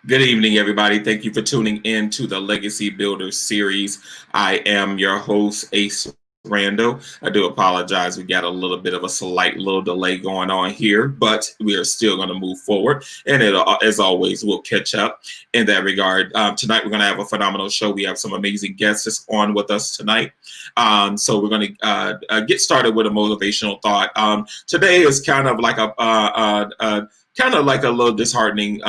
Good evening, everybody. Thank you for tuning in to the Legacy Builders series. I am your host, Ace Rando. I do apologize. We got a little bit of a slight little delay going on here, but we are still going to move forward. And as always, we'll catch up in that regard. Tonight, we're going to have a phenomenal show. We have some amazing guests that's on with us tonight. So we're going to get started with a motivational thought. Today is kind of like a little disheartening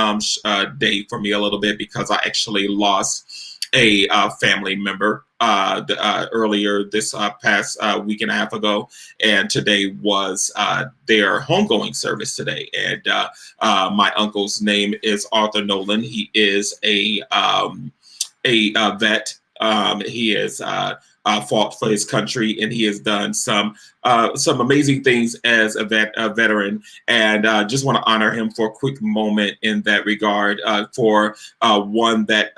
day for me a little bit, because I actually lost a family member earlier this past week and a half ago, and today was their homegoing service today. And my uncle's name is Arthur Nolan. He is a vet. He is fought for his country, and he has done some amazing things as a veteran, and just want to honor him for a quick moment in that regard, for one that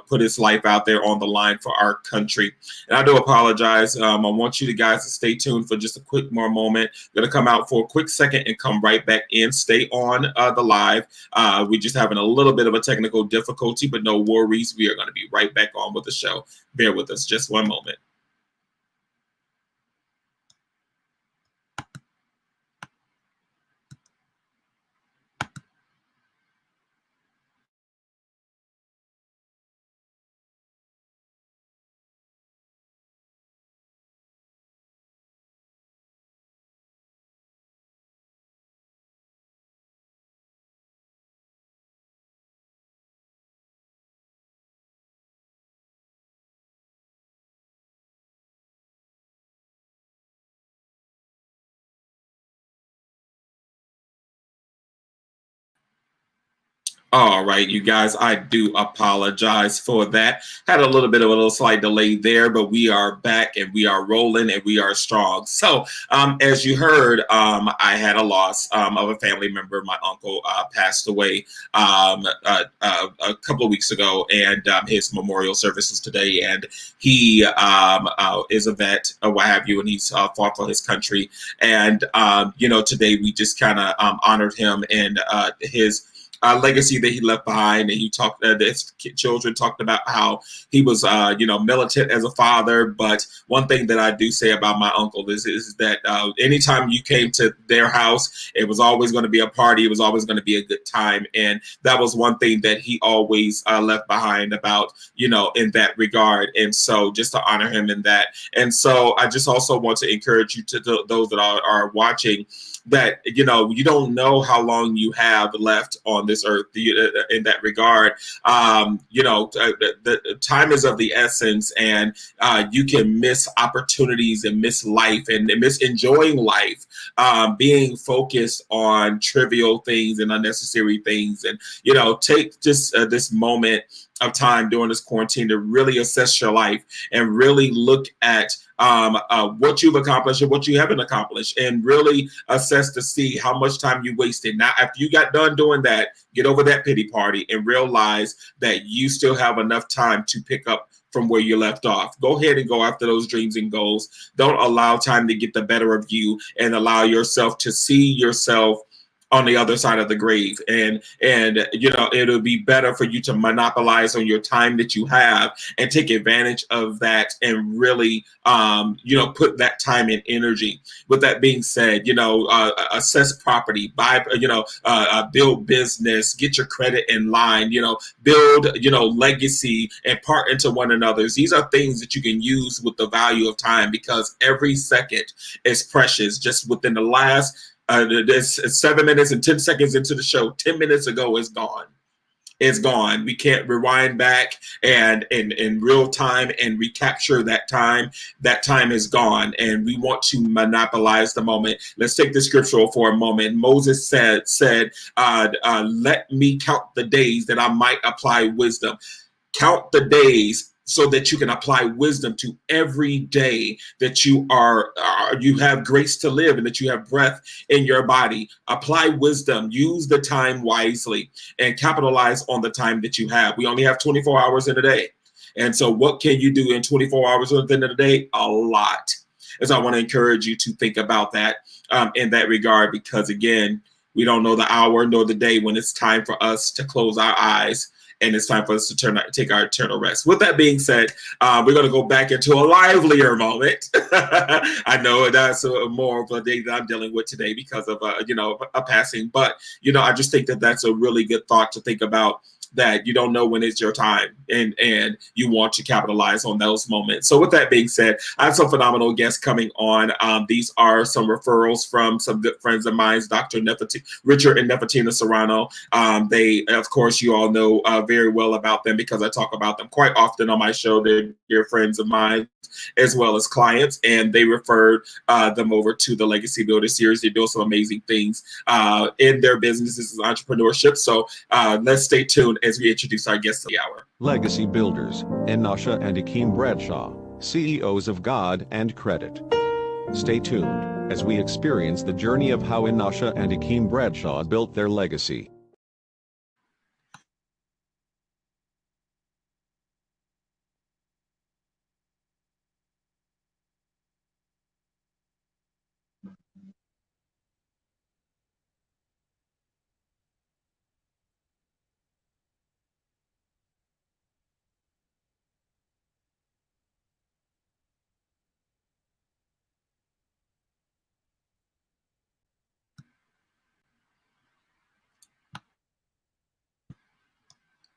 put his life out there on the line for our country. And I do apologize. I want you guys to stay tuned for just a quick more moment. I'm gonna come out for a quick second and come right back in. Stay on the live. We're just having a little bit of a technical difficulty, but no worries. We are going to be right back on with the show. Bear with us just one moment. All right, you guys, I do apologize for that. Had a little bit of a little slight delay there, but we are back and we are rolling and we are strong. So as you heard, I had a loss of a family member. My uncle passed away a couple of weeks ago, and his memorial service is today. And he is a vet, or what have you, and he's fought for his country. And, today we just kind of honored him and his legacy that he left behind. And he talked, his children talked about how he was, militant as a father. But one thing that I do say about my uncle is that anytime you came to their house, it was always going to be a party. It was always going to be a good time. And that was one thing that he always left behind about, in that regard. And so just to honor him in that. And so I just also want to encourage you to those that are watching, that, you don't know how long you have left on this earth in that regard. The time is of the essence, and you can miss opportunities and miss life and miss enjoying life, being focused on trivial things and unnecessary things. And, take just this moment of time during this quarantine to really assess your life and really look at what you've accomplished and what you haven't accomplished, and really assess to see how much time you wasted. Now, after you got done doing that, get over that pity party and realize that you still have enough time to pick up from where you left off. Go ahead and go after those dreams and goals. Don't allow time to get the better of you, and allow yourself to see yourself on the other side of the grave. And you know, it'll be better for you to monopolize on your time that you have and take advantage of that, and really you know, put that time and energy. With that being said, you know, assess property, buy, you know, build business, get your credit in line, you know, build, you know, legacy, and part into one another. These are things that you can use with the value of time, because every second is precious. Just within the last it's 7 minutes and 10 seconds into the show, 10 minutes ago is gone. It's gone. We can't rewind back and in real time and recapture that time. That time is gone, and we want to monopolize the moment. Let's take the scriptural for a moment. Moses said, let me count the days that I might apply wisdom. Count the days so that you can apply wisdom to every day that you have grace to live and that you have breath in your body. Apply wisdom, use the time wisely, and capitalize on the time that you have. We only have 24 hours in a day. And so what can you do in 24 hours within the day? A lot. And so I want to encourage you to think about that in that regard, because again, we don't know the hour nor the day when it's time for us to close our eyes, and it's time for us to take our eternal rest. With that being said, we're going to go back into a livelier moment. I know that's more of a day that I'm dealing with today because of you know, a passing, but you know, I just think that that's a really good thought to think about, that you don't know when it's your time, and you want to capitalize on those moments. So with that being said, I have some phenomenal guests coming on. These are some referrals from some good friends of mine, Dr. Richard and Nefertina Serrano. They, of course, you all know very well about them because I talk about them quite often on my show. They're dear friends of mine as well as clients, and they referred them over to the Legacy Builder series. They're doing some amazing things in their businesses and entrepreneurship. So let's stay tuned as we introduce our guests of the hour. Legacy Builders, Enasha and Aikeem Bradshaw, CEOs of God and Credit. Stay tuned as we experience the journey of how Enasha and Aikeem Bradshaw built their legacy.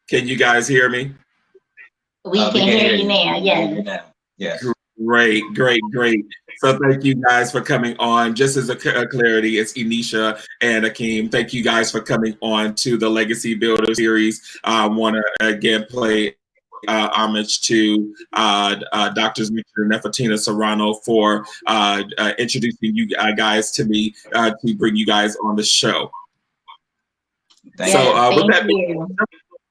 Can you guys hear me? We can hear you now. Yeah. Yes. Great. So thank you guys for coming on. Just as a clarity, it's Enasha and Aikeem. Thank you guys for coming on to the Legacy Builder series. I want to again play homage to Drs. Richard and Nefertina Serrano for introducing you guys to me to bring you guys on the show. Thank So with that you.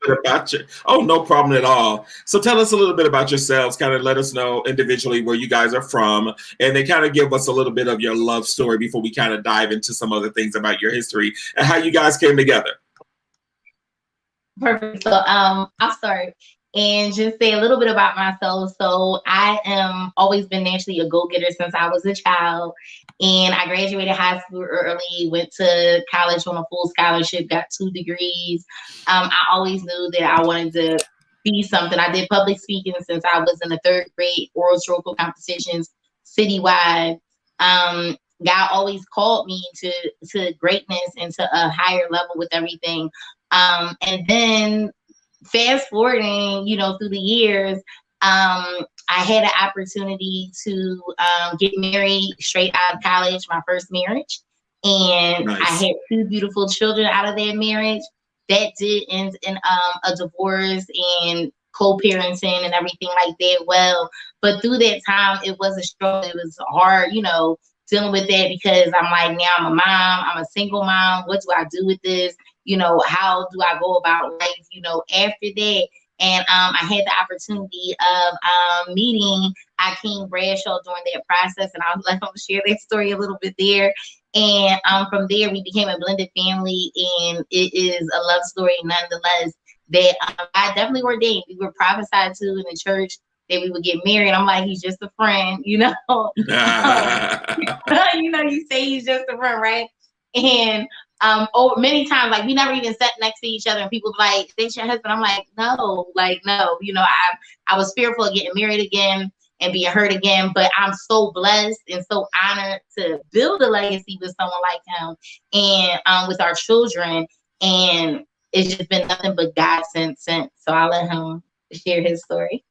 About you. Oh, no problem at all. So tell us a little bit about yourselves, kind of let us know individually where you guys are from, and then kind of give us a little bit of your love story before we kind of dive into some other things about your history and how you guys came together. Perfect. So I'll start and just say a little bit about myself. So I am always been naturally a go-getter since I was a child. And I graduated high school early, went to college on a full scholarship, got 2 degrees. I always knew that I wanted to be something. I did public speaking since I was in the 3rd grade, oral stroke competitions citywide. God always called me to greatness and to a higher level with everything. And then fast forwarding, you know, through the years, I had an opportunity to get married straight out of college, my first marriage. And Nice. I had 2 beautiful children out of that marriage. That did end in a divorce and co-parenting and everything like that. Well, but through that time, it was a struggle. It was hard, you know, dealing with that because I'm like, now I'm a mom, I'm a single mom. What do I do with this? You know, how do I go about life, you know, after that? And I had the opportunity of meeting Aikeem Bradshaw during that process, and I'll let him share that story a little bit there. And from there, we became a blended family, and it is a love story nonetheless. That I definitely ordained. We were prophesied to in the church that we would get married. I'm like, he's just a friend, you know. You know, you say he's just a friend, right? And many times, like, we never even sat next to each other, and people like, "That's your husband." I'm like, no, you know, I was fearful of getting married again and being hurt again, but I'm so blessed and so honored to build a legacy with someone like him, and with our children, and it's just been nothing but God since. So I'll let him share his story.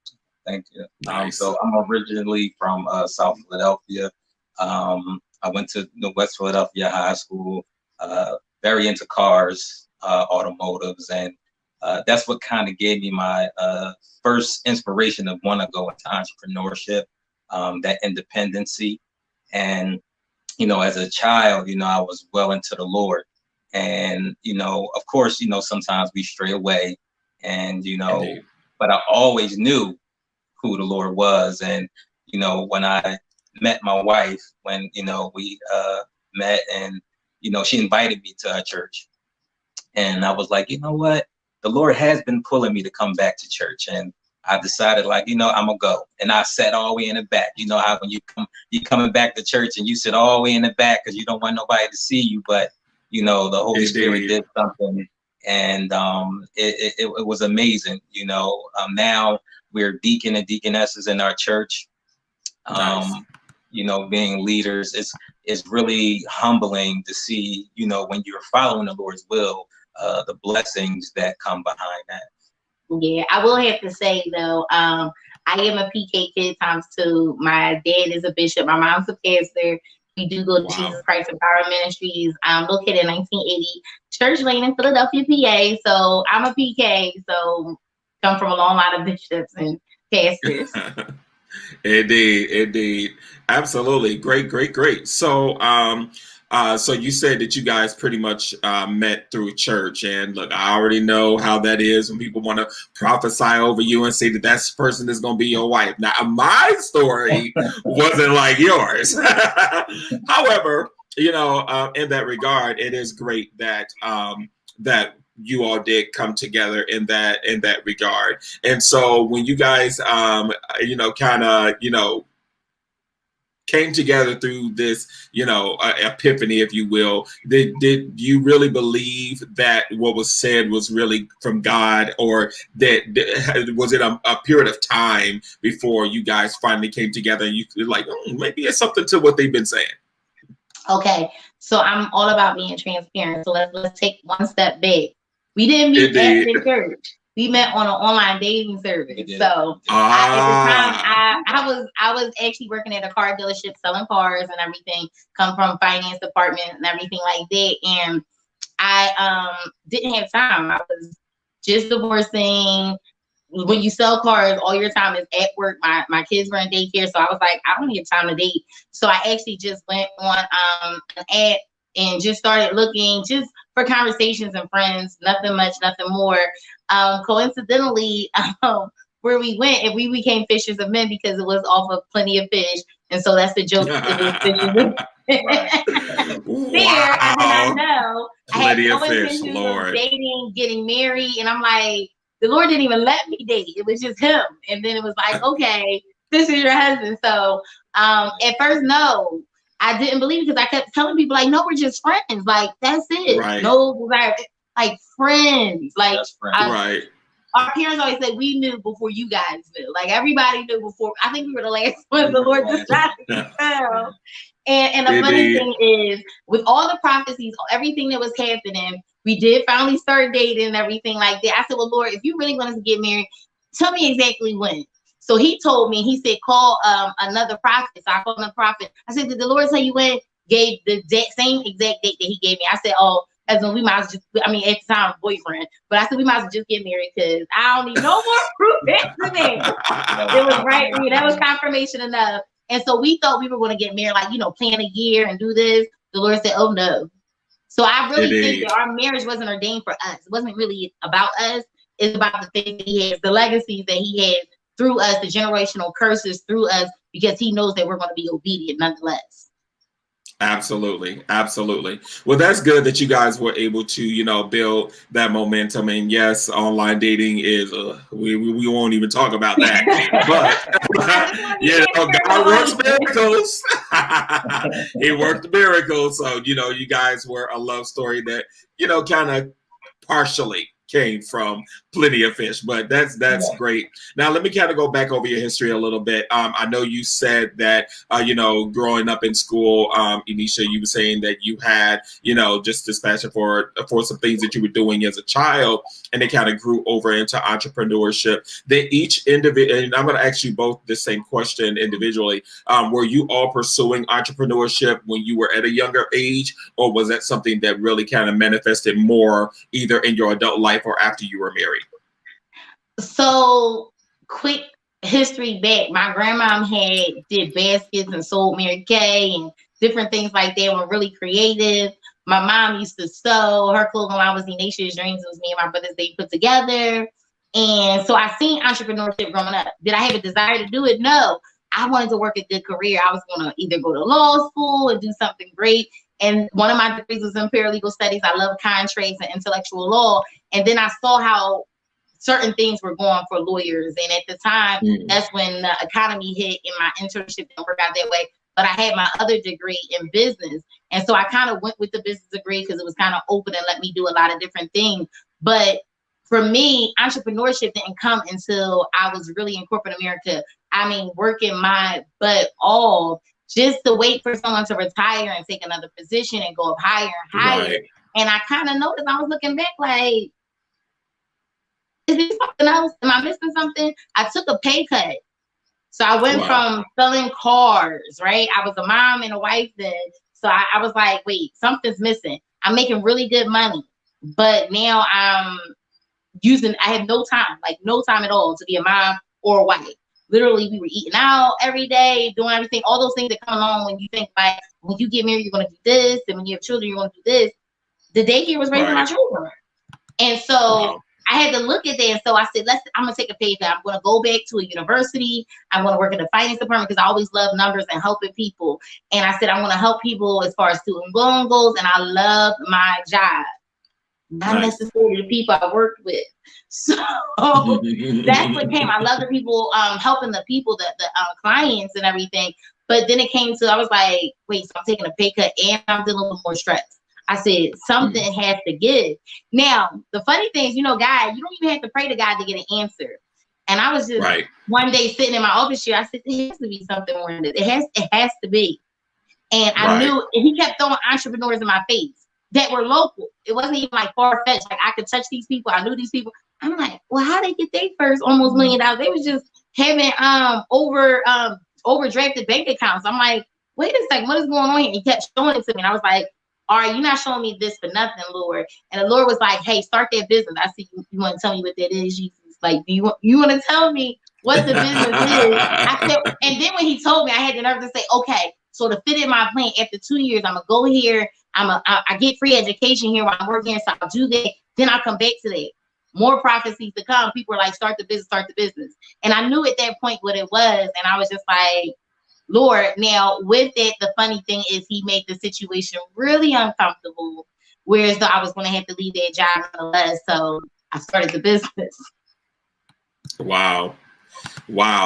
Thank you. Nice. So I'm originally from South Philadelphia. I went to the West Philadelphia High School, very into cars, automotives, and that's what kind of gave me my first inspiration of want to go into entrepreneurship, that independency. And, you know, as a child, you know, I was well into the Lord. And, you know, of course, you know, sometimes we stray away, and, you know, Indeed. but I always knew who the Lord was. And, you know, when I met my wife, when, you know, we met, and, you know, she invited me to her church, and I was like, you know what, the Lord has been pulling me to come back to church. And I decided, like, you know, I'm gonna go. And I sat all the way in the back. You know how when you coming back to church and you sit all the way in the back because you don't want nobody to see you, but, you know, the Holy Spirit did something. And it was amazing. You know, now we're deacon and deaconesses in our church. Nice. You know, being leaders, it's really humbling to see, you know, when you're following the Lord's will, the blessings that come behind that. Yeah, I will have to say though, I am a PK kid times two. My dad is a bishop. My mom's a pastor. We do go to Jesus Christ Empowerment Ministries. Located in 1980 Church Lane in Philadelphia, PA. So I'm a PK. So come from a long line of bishops and pastors. Indeed. Absolutely. Great. So, so you said that you guys pretty much met through church, and look, I already know how that is when people want to prophesy over you and say that that's the person that's going to be your wife. Now, my story wasn't like yours. However, you know, in that regard, it is great that that you all did come together in that regard. And so when you guys you know, kind of, you know, came together through this, you know, epiphany, if you will, did you really believe that what was said was really from God, or that was it a period of time before you guys finally came together and you like, oh, maybe it's something to what they've been saying? Okay, so I'm all about being transparent. So let's take one step back. We didn't meet at the church. We met on an online dating service. So at the time, I was actually working at a car dealership selling cars and everything. Come from finance department and everything like that. And I didn't have time. I was just divorcing. When you sell cars, all your time is at work. My kids were in daycare, so I was like, I don't have time to date. So I actually just went on an app and just started looking just for conversations and friends. Nothing much, nothing more. Coincidentally, where we went, and we became fishers of men because it was off of Plenty of Fish, and so that's the joke. It was fishers of men. There, I did not know. Plenty of Fish, Lord. Dating, getting married, and I'm like, the Lord didn't even let me date. It was just him. And then it was like, okay, this is your husband. So at first, no, I didn't believe it because I kept telling people like, no, we're just friends. Like, that's it. Right. No, like friends. Like, right. Our parents always say we knew before you guys knew. Like everybody knew before. I think we were the last ones the Lord decided to tell. And the funny thing is, with all the prophecies, everything that was happening, we did finally start dating and everything like that. I said, well, Lord, if you really want us to get married, tell me exactly when. So he told me, he said, call another prophet. So I called the prophet. I said, did the Lord tell you when? Gave the same exact date that he gave me. I said, oh, as when we might as well just, I mean, at the time, boyfriend. But I said, we might as well just get married because I don't need no more proof after that. It was right. That was confirmation enough. And so we thought we were going to get married, like, you know, plan a year and do this. The Lord said, oh, no. So I really think that our marriage wasn't ordained for us. It wasn't really about us. It's about the things that he has, the legacies that he has through us, the generational curses through us, because he knows that we're going to be obedient nonetheless. Absolutely. Absolutely. Well, that's good that you guys were able to, you know, build that momentum. And yes, online dating is, we won't even talk about that. But, you know, God works miracles. He worked miracles. So, you know, you guys were a love story that, you know, kind of partially came from Plenty of Fish, but that's great. Now let me kind of go back over your history a little bit. I know you said that you know, growing up in school, Enasha, you were saying that you had, you know, just this passion for some things that you were doing as a child, and they kind of grew over into entrepreneurship. They each individual, and I'm going to ask you both the same question individually. Were you all pursuing entrepreneurship when you were at a younger age, or was that something that really kind of manifested more either in your adult life or after you were married? So, quick history back. My grandmom did baskets and sold Mary Kay and different things like that. Were really creative. My mom used to sew. Her clothing line was Enasha's Dreams. It was me and my brothers they put together. And so I seen entrepreneurship growing up. Did I have a desire to do it? No. I wanted to work a good career. I was going to either go to law school and do something great. And one of my degrees was in paralegal studies. I love contracts and intellectual law. And then I saw how certain things were going for lawyers. And at the time, that's when the economy hit and my internship didn't work out that way. But I had my other degree in business. And so I kind of went with the business degree because it was kind of open and let me do a lot of different things. But for me, entrepreneurship didn't come until I was really in corporate America. I mean, working my butt off just to wait for someone to retire and take another position and go up higher and higher. Right. And I kind of noticed, I was looking back like, is this something else? Am I missing something? I took a pay cut. So I went from selling cars, right? I was a mom and a wife then. So I was like, wait, something's missing. I'm making really good money. But now I have no time, like no time at all to be a mom or a wife. Literally, we were eating out every day, doing everything, all those things that come along when you think like, when you get married, you're going to do this. And when you have children, you're going to do this. The daycare was raising my children. And so I had to look at that. And so I said, I'm going to take a pay cut. I'm going to go back to a university. I'm going to work in the finance department because I always love numbers and helping people. And I said, I'm going to help people as far as student loan goes. And I love my job. Not necessarily the people I worked with. So that's what came. I love the people, helping the people, the clients and everything. But then it came to, I was like, wait, so I'm taking a pay cut and I'm dealing with more stress. I said, something has to give. Now, the funny thing is, you know, God, you don't even have to pray to God to get an answer. And I was just one day sitting in my office chair. I said, there has to be something more than this. It has to be. And I knew, and he kept throwing entrepreneurs in my face that were local. It wasn't even like far-fetched. Like I could touch these people. I knew these people. I'm like, well, how they get their first almost $1 million? They was just having overdrafted bank accounts. I'm like, wait a second, what is going on here? He kept showing it to me. And I was like, all right, you're not showing me this for nothing, Lord. And the Lord was like, hey, start that business. I see you want to tell me what that is, Jesus. Like, do you want to tell me what the business is? I said, and then when he told me, I had the nerve to say, okay, so to fit in my plan, after 2 years, I'm gonna go here. I get free education here while I'm working, so I'll do that. Then I'll come back to that. More prophecies to come. People were like, start the business. And I knew at that point what it was. And I was just like, Lord, now with it, the funny thing is he made the situation really uncomfortable, whereas though I was going to have to leave that job nonetheless. So I started the business. Wow.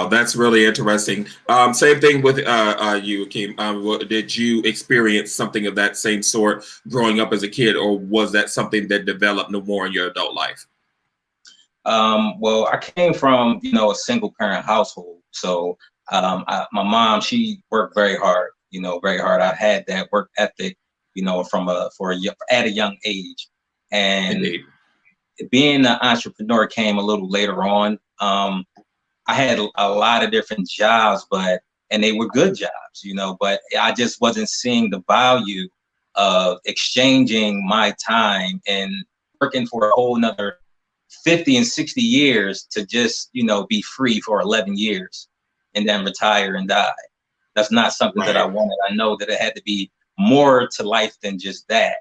That's really interesting. Same thing with you, Aikeem. Did you experience something of that same sort growing up as a kid, or was that something that developed no more in your adult life? Well, I came from, a single parent household. So my mom, she worked very hard, very hard. I had that work ethic, at a young age. And Indeed. Being an entrepreneur came a little later on. I had a lot of different jobs, and they were good jobs, but I just wasn't seeing the value of exchanging my time and working for a whole nother 50 and 60 years to just, be free for 11 years and then retire and die. That's not something that I wanted. I know that it had to be more to life than just that.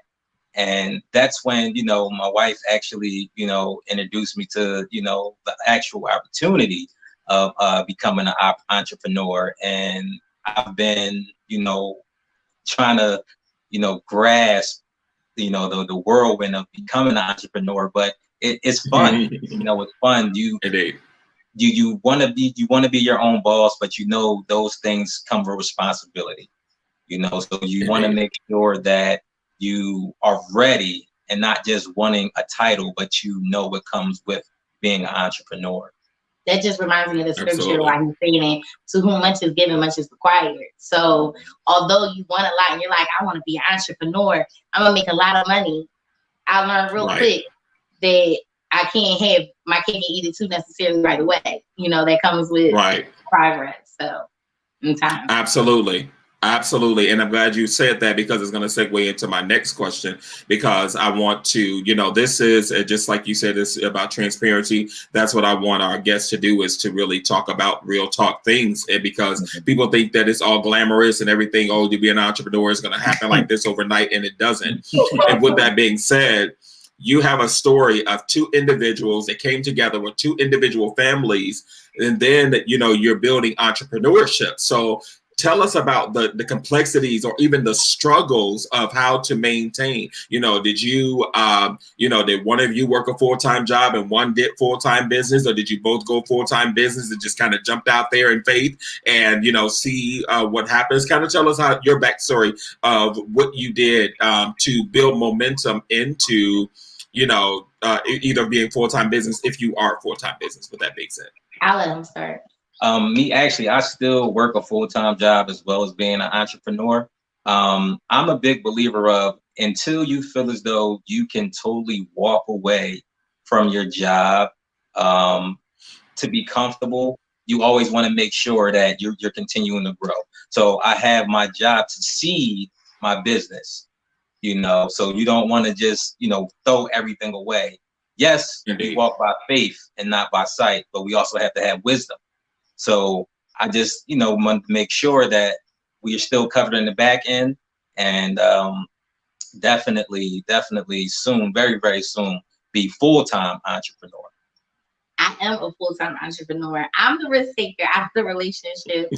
And that's when, my wife actually, introduced me to, the actual opportunity of becoming an entrepreneur. And I've been, trying to, grasp, the whirlwind of becoming an entrepreneur, but it's fun. It's fun. Indeed. You want to be your own boss, but those things come with responsibility. So you want to make sure that you are ready and not just wanting a title, but what comes with being an entrepreneur. That just reminds me of the scripture Absolutely. where he's saying, to whom much is given, much is required. So although you want a lot and you're like, I want to be an entrepreneur, I'm gonna make a lot of money, I learned real quick that I can't have my cake and eat it too necessarily right away. That comes with progress. So in time. Absolutely. And I'm glad you said that, because it's going to segue into my next question, because I want to, this is just like you said, it's about transparency. That's what I want our guests to do, is to really talk about real talk things. And because people think that it's all glamorous and everything, to be an entrepreneur is going to happen like this overnight, and it doesn't. And with that being said, you have a story of two individuals that came together with two individual families, and then, you're building entrepreneurship. So tell us about the complexities or even the struggles of how to maintain. Did you, did one of you work a full-time job and one did full-time business, or did you both go full-time business and just kind of jumped out there in faith and, see what happens? Kind of tell us how your backstory of what you did to build momentum into, either being full-time business, if you are full-time business, with that being said. I'll let him start. I still work a full-time job as well as being an entrepreneur. I'm a big believer of, until you feel as though you can totally walk away from your job to be comfortable, you always want to make sure that you're continuing to grow. So I have my job to seed my business, so you don't want to just, throw everything away. Yes, we walk by faith and not by sight, but we also have to have wisdom. So I just, want to make sure that we are still covered in the back end, and definitely soon, very, very soon, be full-time entrepreneur. I am a full-time entrepreneur. I'm the risk taker out of the relationship.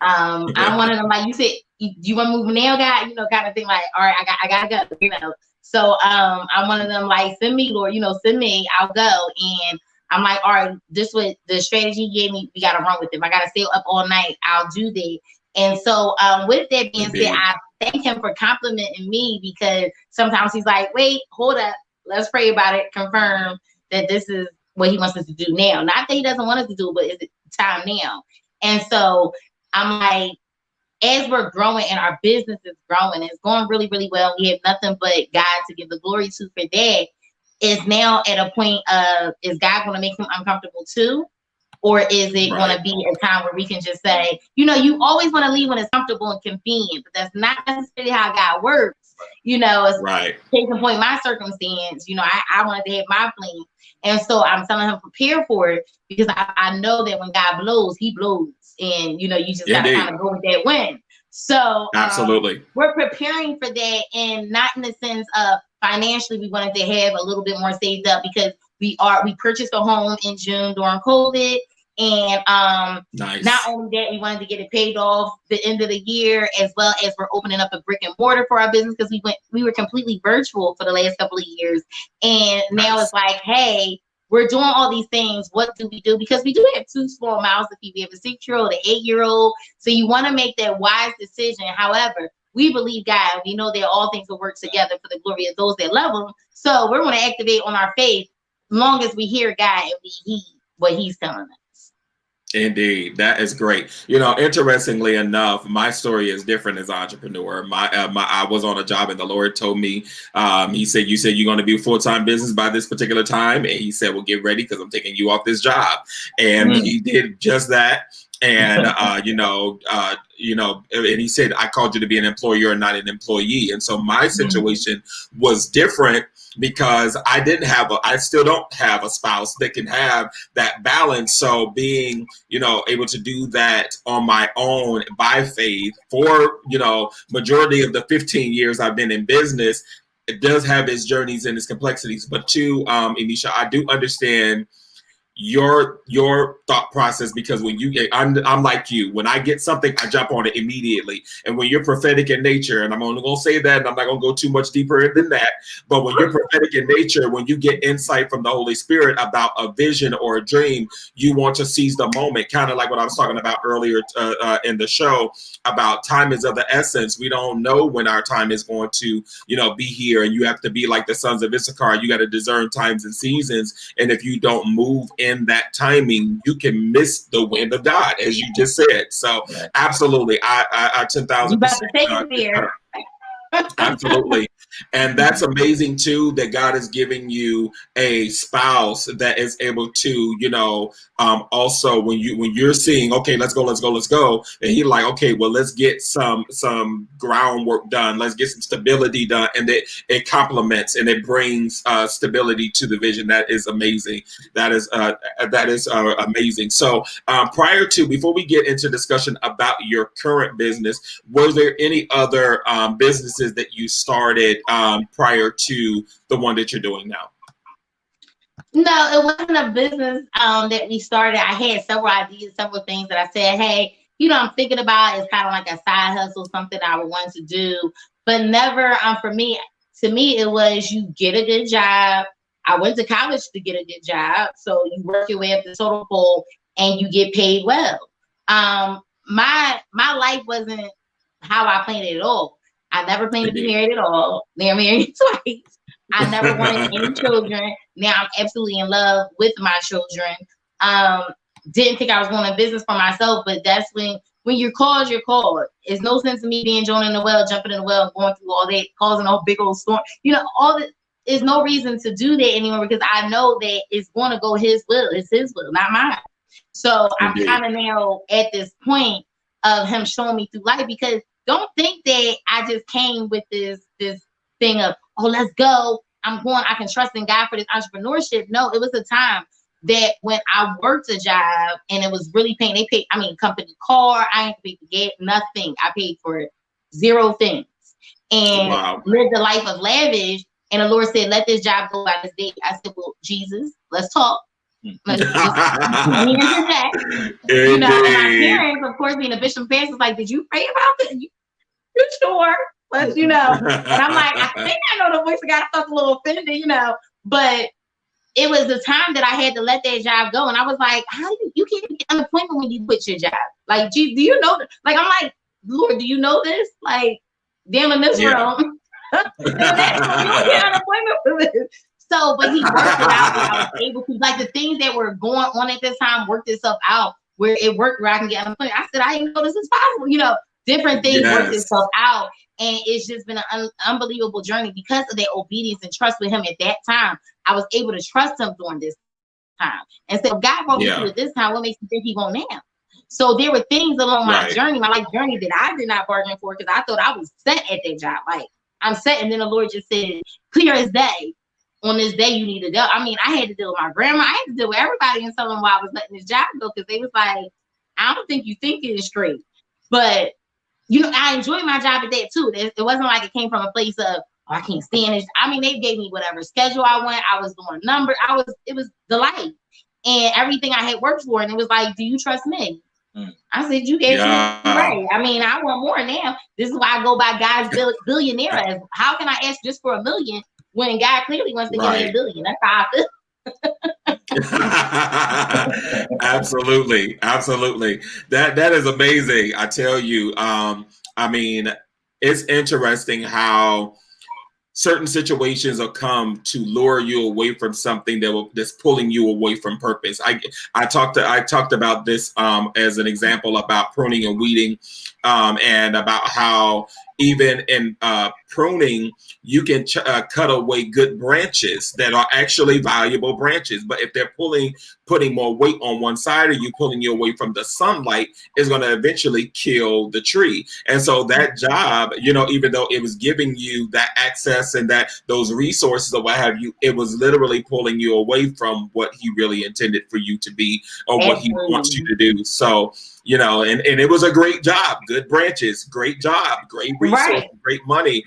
I'm one of them, like you said, you want to move now, guy, kind of thing, like, all right, I gotta go, So I'm one of them, like, send me, Lord, send me, I'll go. And I'm like, all right, this was the strategy he gave me. We got to run with it. If I got to stay up all night, I'll do that. And so with that being said, I thank him for complimenting me, because sometimes he's like, wait, hold up. Let's pray about it. Confirm that this is what he wants us to do now. Not that he doesn't want us to do, but is it time now? And so I'm like, as we're growing and our business is growing, it's going really, really well. We have nothing but God to give the glory to for that. Is now at a point of, is God going to make him uncomfortable too? Or is it going to be a time where we can just say, you always want to leave when it's comfortable and convenient, but that's not necessarily how God works. It's case in point, my circumstance, I wanted to have my plan. And so I'm telling him, prepare for it, because I know that when God blows, he blows. And, you just got to kind of go with that wind. So absolutely, we're preparing for that, and not in the sense of financially, we wanted to have a little bit more saved up, because we purchased a home in June during COVID. And not only that, we wanted to get it paid off the end of the year, as well as we're opening up a brick and mortar for our business, because we were completely virtual for the last couple of years. And now it's like, hey, we're doing all these things. What do we do? Because we do have two small mouths to feed. We have a 6-year-old, an 8-year-old. So you want to make that wise decision. However, we believe God. We know that all things will work together for the glory of those that love him. So we're going to activate on our faith, as long as we hear God and we heed what he's telling us. Indeed, that is great. Interestingly enough, my story is different as an entrepreneur. I was on a job, and the Lord told me, he said, you said you're going to be full-time business by this particular time. And he said, well, get ready, because I'm taking you off this job. And he did just that. And, and he said, I called you to be an employer and not an employee. And so my situation was different, because I still don't have a spouse that can have that balance. So being, able to do that on my own by faith for, majority of the 15 years I've been in business, it does have its journeys and its complexities. But two, Enasha, I do understand your thought process, because when you get, I'm like you, when I get something, I jump on it immediately. And when you're prophetic in nature, and I'm only going to say that, and I'm not going to go too much deeper than that, but when you're prophetic in nature, when you get insight from the Holy Spirit about a vision or a dream, you want to seize the moment, kind of like what I was talking about earlier in the show about time is of the essence. We don't know when our time is going to, be here, and you have to be like the sons of Issachar. You got to discern times and seasons, and if you don't move in that timing, you can miss the wind of God, as you just said. So absolutely, I 10,000%. Absolutely. And that's amazing too, that God is giving you a spouse that is able to, also when you're seeing, okay, let's go. And he like, okay, well, let's get some groundwork done. Let's get some stability done. And it complements and it brings stability to the vision. That is amazing. That is amazing. So before we get into discussion about your current business, was there any other businesses that you started prior to the one that you're doing now? No, it wasn't a business that we started. I had several ideas, several things that I said, hey, I'm thinking about. It's kind of like a side hustle, something I would want to do, but never to me, it was you get a good job. I went to college to get a good job. So you work your way up the total pole and you get paid well. My life wasn't how I planned it at all. I never planned to be married at all. They're married twice. I never wanted any children. Now I'm absolutely in love with my children. Didn't think I was going to business for myself, but that's when you're called, you're called. It's no sense of me being Jonah in the well, jumping in the well, and going through all that, causing a whole big old storm. All that. There's no reason to do that anymore, because I know that it's going to go His will. It's His will, not mine. So I'm kind of now at this point of Him showing me through life, because don't think that I just came with this thing of, oh, let's go. I can trust in God for this entrepreneurship. No, it was a time that when I worked a job and it was really paying, they paid, company car, I ain't paid to get nothing. I paid for zero things and lived a life of lavish. And the Lord said, let this job go by this date. I said, well, Jesus, let's talk. Let's just my parents, of course, being a bishop pastor, was like, did you pray about this? You sure? But and I'm like, I think I know the voice of God. I felt a little offended, but it was the time that I had to let that job go. And I was like, how you can't get unemployment when you quit your job? Like, do you know? Like, I'm like, Lord, do you know this? Like, damn, in this room. You don't get unemployment for this. So, but He worked it out where I was able to, like, the things that were going on at this time worked itself out where it worked where I can get unemployment. I said, I didn't know this is possible. Different things worked itself out. And it's just been an unbelievable journey because of their obedience and trust with Him at that time. I was able to trust Him during this time. And so God brought me through it this time. What makes you think He won't now? So there were things along my journey, my life journey, that I did not bargain for, because I thought I was set at that job. Like, I'm set. And then the Lord just said, clear as day. On this day, you need to deal. I had to deal with my grandma. I had to deal with everybody and tell them why I was letting this job go, because they was like, I don't think you think it is straight. But I enjoyed my job at that too. It wasn't like it came from a place of, oh, I can't stand it. They gave me whatever schedule I want. I was doing numbers. It was delight. And everything I had worked for. And it was like, do you trust me? I said, you gave me right. I want more now. This is why I go by God's billionaire. As how can I ask just for $1 million when God clearly wants to give me $1 billion? That's how I feel. Absolutely. That is amazing. I tell you, it's interesting how certain situations will come to lure you away from something that's pulling you away from purpose. I talked about this as an example about pruning and weeding, and about how even in pruning, you can cut away good branches that are actually valuable branches. But if they're putting more weight on one side, or you pulling you away from the sunlight, is going to eventually kill the tree. And so that job, even though it was giving you that access and those resources or what have you, it was literally pulling you away from what He really intended for you to be, or what He wants you to do. So you know, and it was a great job, good branches, great job, great resources, great money,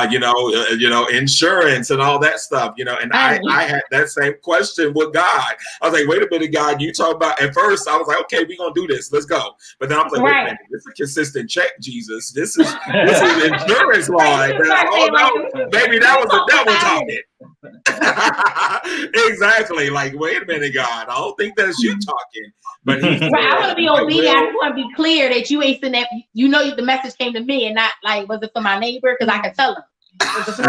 you know, insurance and all that stuff, you know. And I had that same question with God. I was like, wait a minute, God, you talk about, at first I was like, okay, we're gonna do this, let's go. But then I was like, wait a minute, this is a consistent check, Jesus. This is insurance law. Oh no, maybe that was the devil talking. Exactly. Like, wait a minute, God, I don't think that's you talking. But he said, I want to be obedient. I just want to be clear that you ain't seen that. You know, the message came to me and not like, was it for my neighbor? Because I could tell him. Was it for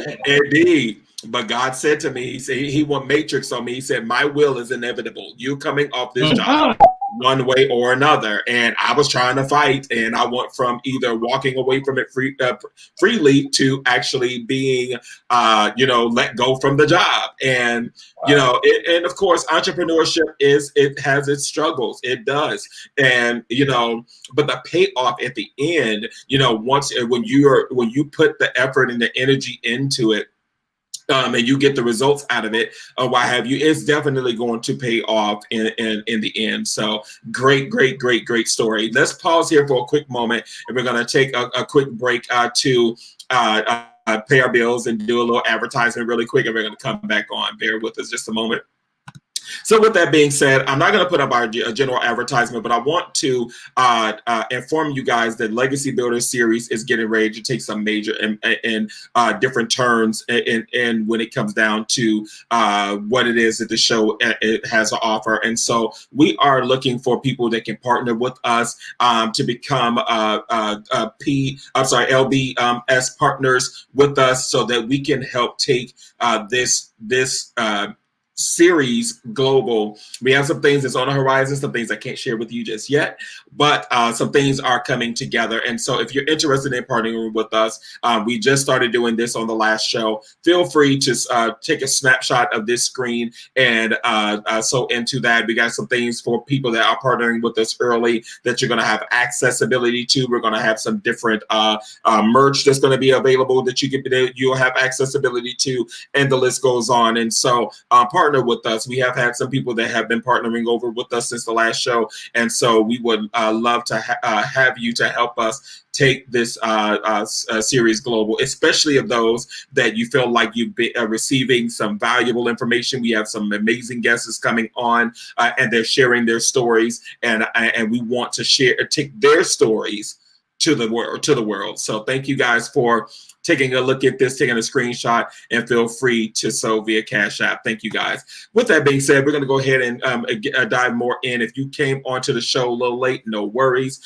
me? Indeed. But God said to me, he said, he went matrix on me. He said, my will is inevitable. You coming off this job one way or another. And I was trying to fight, and I went from either walking away from it freely to actually being, you know, let go from the job. And, you know, and of course, entrepreneurship it has its struggles. It does. And, you know, but the payoff at the end, you know, when you put the effort and the energy into it, and you get the results out of it, or what have you, it's definitely going to pay off in the end. So great story. Let's pause here for a quick moment, and we're going to take a quick break to pay our bills and do a little advertisement really quick, and we're going to come back on. Bear with us just a moment. So with that being said, I'm not going to put up our general advertisement, but I want to inform you guys that Legacy Builder series is getting ready to take some major and different turns and when it comes down to what it is that the show it has to offer. And so we are looking for people that can partner with us to become LBS partners with us, so that we can help take this series global. We have some things that's on the horizon, some things I can't share with you just yet, but some things are coming together. And so if you're interested in partnering with us, we just started doing this on the last show. Feel free to take a snapshot of this screen and so into that. We got some things for people that are partnering with us early that you're going to have accessibility to. We're going to have some different merch that's going to be available that you'll have accessibility to, and the list goes on. And so partner with us. We have had some people that have been partnering over with us since the last show, and so we would love to have you to help us take this series global, especially of those that you feel like you've been receiving some valuable information. We have some amazing guests coming on, and they're sharing their stories, and we want to take their stories to the world. So thank you guys for taking a look at this, taking a screenshot, and feel free to sow via Cash App. Thank you guys. With that being said, we're going to go ahead and dive more in. If you came onto the show a little late, no worries.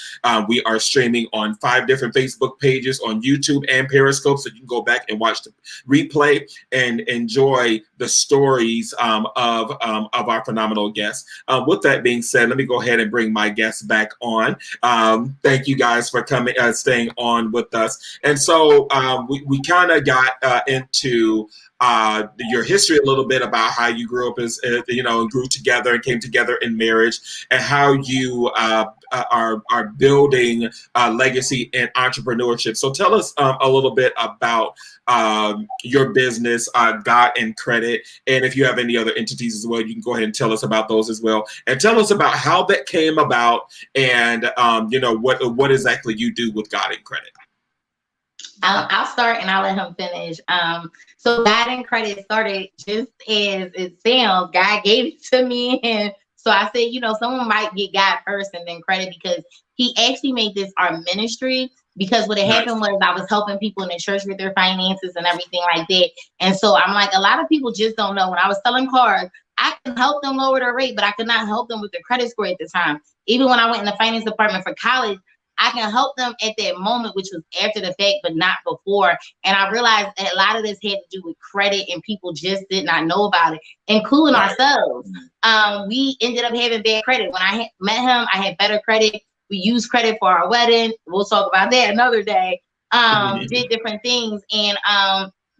We are streaming on 5 different Facebook pages, on YouTube and Periscope, so you can go back and watch the replay and enjoy the stories of our phenomenal guests. With that being said, let me go ahead and bring my guests back on. Thank you guys for coming, staying on with us. And so we kind of got into your history a little bit, about how you grew up as you know, and grew together and came together in marriage, and how you are building legacy and entrepreneurship. So tell us a little bit about your business, God and Credit, and if you have any other entities as well, you can go ahead and tell us about those as well, and tell us about how that came about, and you know, what exactly you do with God and Credit. I'll start and I'll let him finish. So God and Credit started just as it sounds. God gave it to me, and so I said, you know, someone might get God first and then Credit, because he actually made this our ministry. Because what had happened was I was helping people in the church with their finances and everything like that. And so I'm like, a lot of people just don't know. When I was selling cars, I could help them lower their rate, but I could not help them with their credit score at the time. Even when I went in the finance department for college, I can help them at that moment, which was after the fact, but not before. And I realized that a lot of this had to do with credit, and people just did not know about it, including ourselves. We ended up having bad credit. When I met him, I had better credit. We used credit for our wedding. We'll talk about that another day. Did different things. And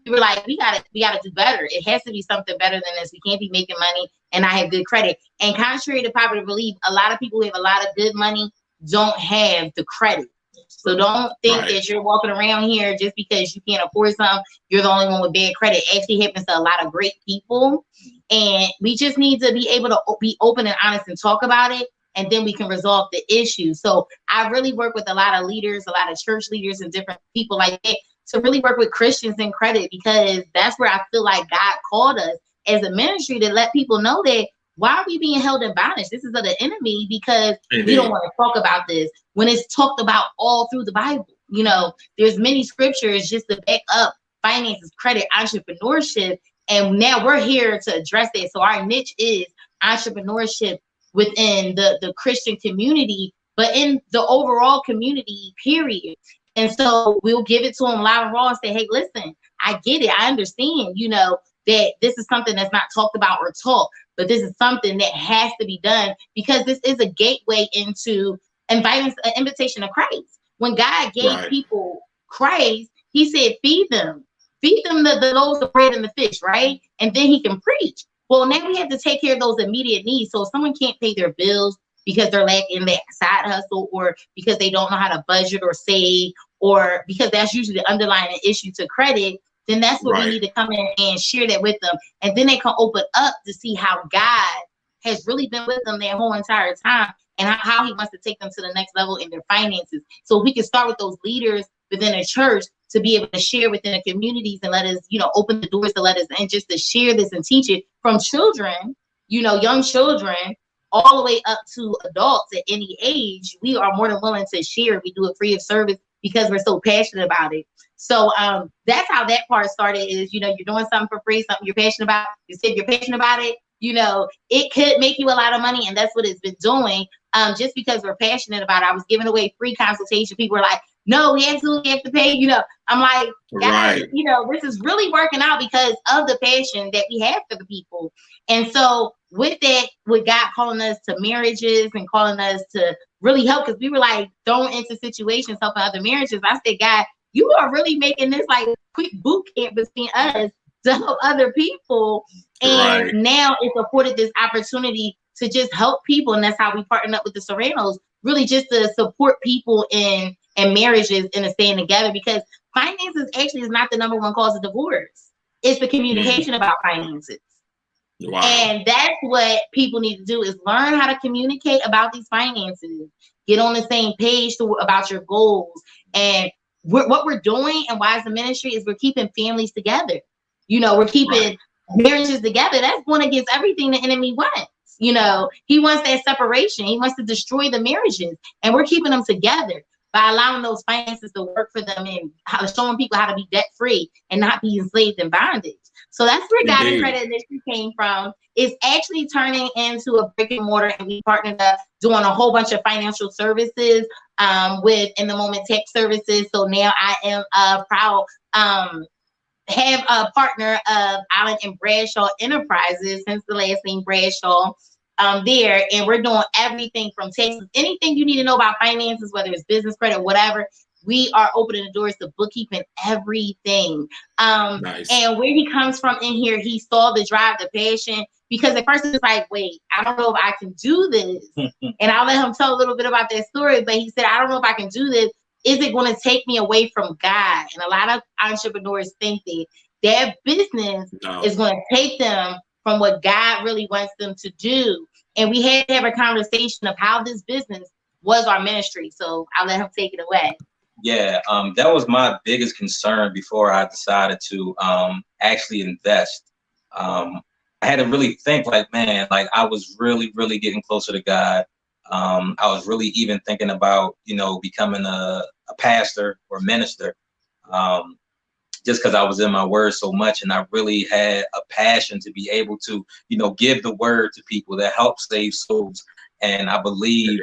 we were like, we gotta do better. It has to be something better than this. We can't be making money and I have good credit. And contrary to popular belief, a lot of people who have a lot of good money don't have the credit. So don't think that you're walking around here just because you can't afford something, you're the only one with bad credit. It actually happens to a lot of great people. And we just need to be able to be open and honest and talk about it. and then we can resolve the issue. So I really work with a lot of leaders, a lot of church leaders and different people like that to really work with Christians in credit, because that's where I feel like God called us as a ministry to let people know that why are we being held in bondage? This is of the enemy, because we don't want to talk about this when it's talked about all through the Bible. You know, there's many scriptures just to back up finances, credit, entrepreneurship. And now we're here to address that. So our niche is entrepreneurship within the Christian community, but in the overall community, period. And so we'll give it to them live and raw and say, hey, listen, I get it. I understand, you know, that this is something that's not talked about or taught, but this is something that has to be done, because this is a gateway into inviting an invitation to Christ. When God gave people Christ, he said, feed them the loaves of bread and the fish, right? And then he can preach. Well, now we have to take care of those immediate needs. So if someone can't pay their bills because they're lacking that side hustle, or because they don't know how to budget or save, or because that's usually the underlying issue to credit, then that's what we need to come in and share that with them. And then they can open up to see how God has really been with them their whole entire time, and how he wants to take them to the next level in their finances. So we can start with those leaders within a church to be able to share within the communities and let us, you know, open the doors to let us in, just to share this and teach it from children, you know, young children, all the way up to adults at any age. We are more than willing to share. We do it free of service because we're so passionate about it. So that's how that part started, is, you know, you're doing something for free, something you're passionate about. You said you're passionate about it, you know, it could make you a lot of money, and that's what it's been doing. Just because we're passionate about it. I was giving away free consultation. People were like, no, we absolutely have to pay, you know. I'm like, guys, you know, this is really working out because of the passion that we have for the people. And so with that, with God calling us to marriages and calling us to really help, because we were like thrown into situations helping other marriages. I said, God, you are really making this like quick boot camp between us to help other people. And now it's afforded this opportunity to just help people. And that's how we partnered up with the Serranos, really just to support people in marriages and staying together, because finances actually is not the number one cause of divorce. It's the communication about finances. And that's what people need to do, is learn how to communicate about these finances, get on the same page about your goals. And what we're doing, and why as a ministry, is we're keeping families together. You know, we're keeping marriages together. That's going against everything the enemy wants. You know, he wants that separation. He wants to destroy the marriages, and we're keeping them together by allowing those finances to work for them, and showing people how to be debt free and not be enslaved in bondage. So that's where God and Credit initially came from. It's actually turning into a brick and mortar, and we partnered up doing a whole bunch of financial services with In the Moment Tech Services. So now I am proud have a partner of Allen and Bradshaw Enterprises, since the last name Bradshaw, there, and we're doing everything from taxes, anything you need to know about finances, whether it's business credit, whatever. We are opening the doors to bookkeeping, everything. And where he comes from in here, he saw the drive, the passion, because at first it was like, wait, I don't know if I can do this. And I'll let him tell a little bit about that story, but he said, I don't know if I can do this. Is it going to take me away from God? And a lot of entrepreneurs think that their business is going to take them from what God really wants them to do. And we had to have a conversation of how this business was our ministry. So I'll let him take it away. Yeah, that was my biggest concern before I decided to actually invest. I had to really think, like, man, like I was really, really getting closer to God. I was really even thinking about, you know, becoming a pastor or minister, just because I was in my word so much, and I really had a passion to be able to, you know, give the word to people that help save souls. And I believe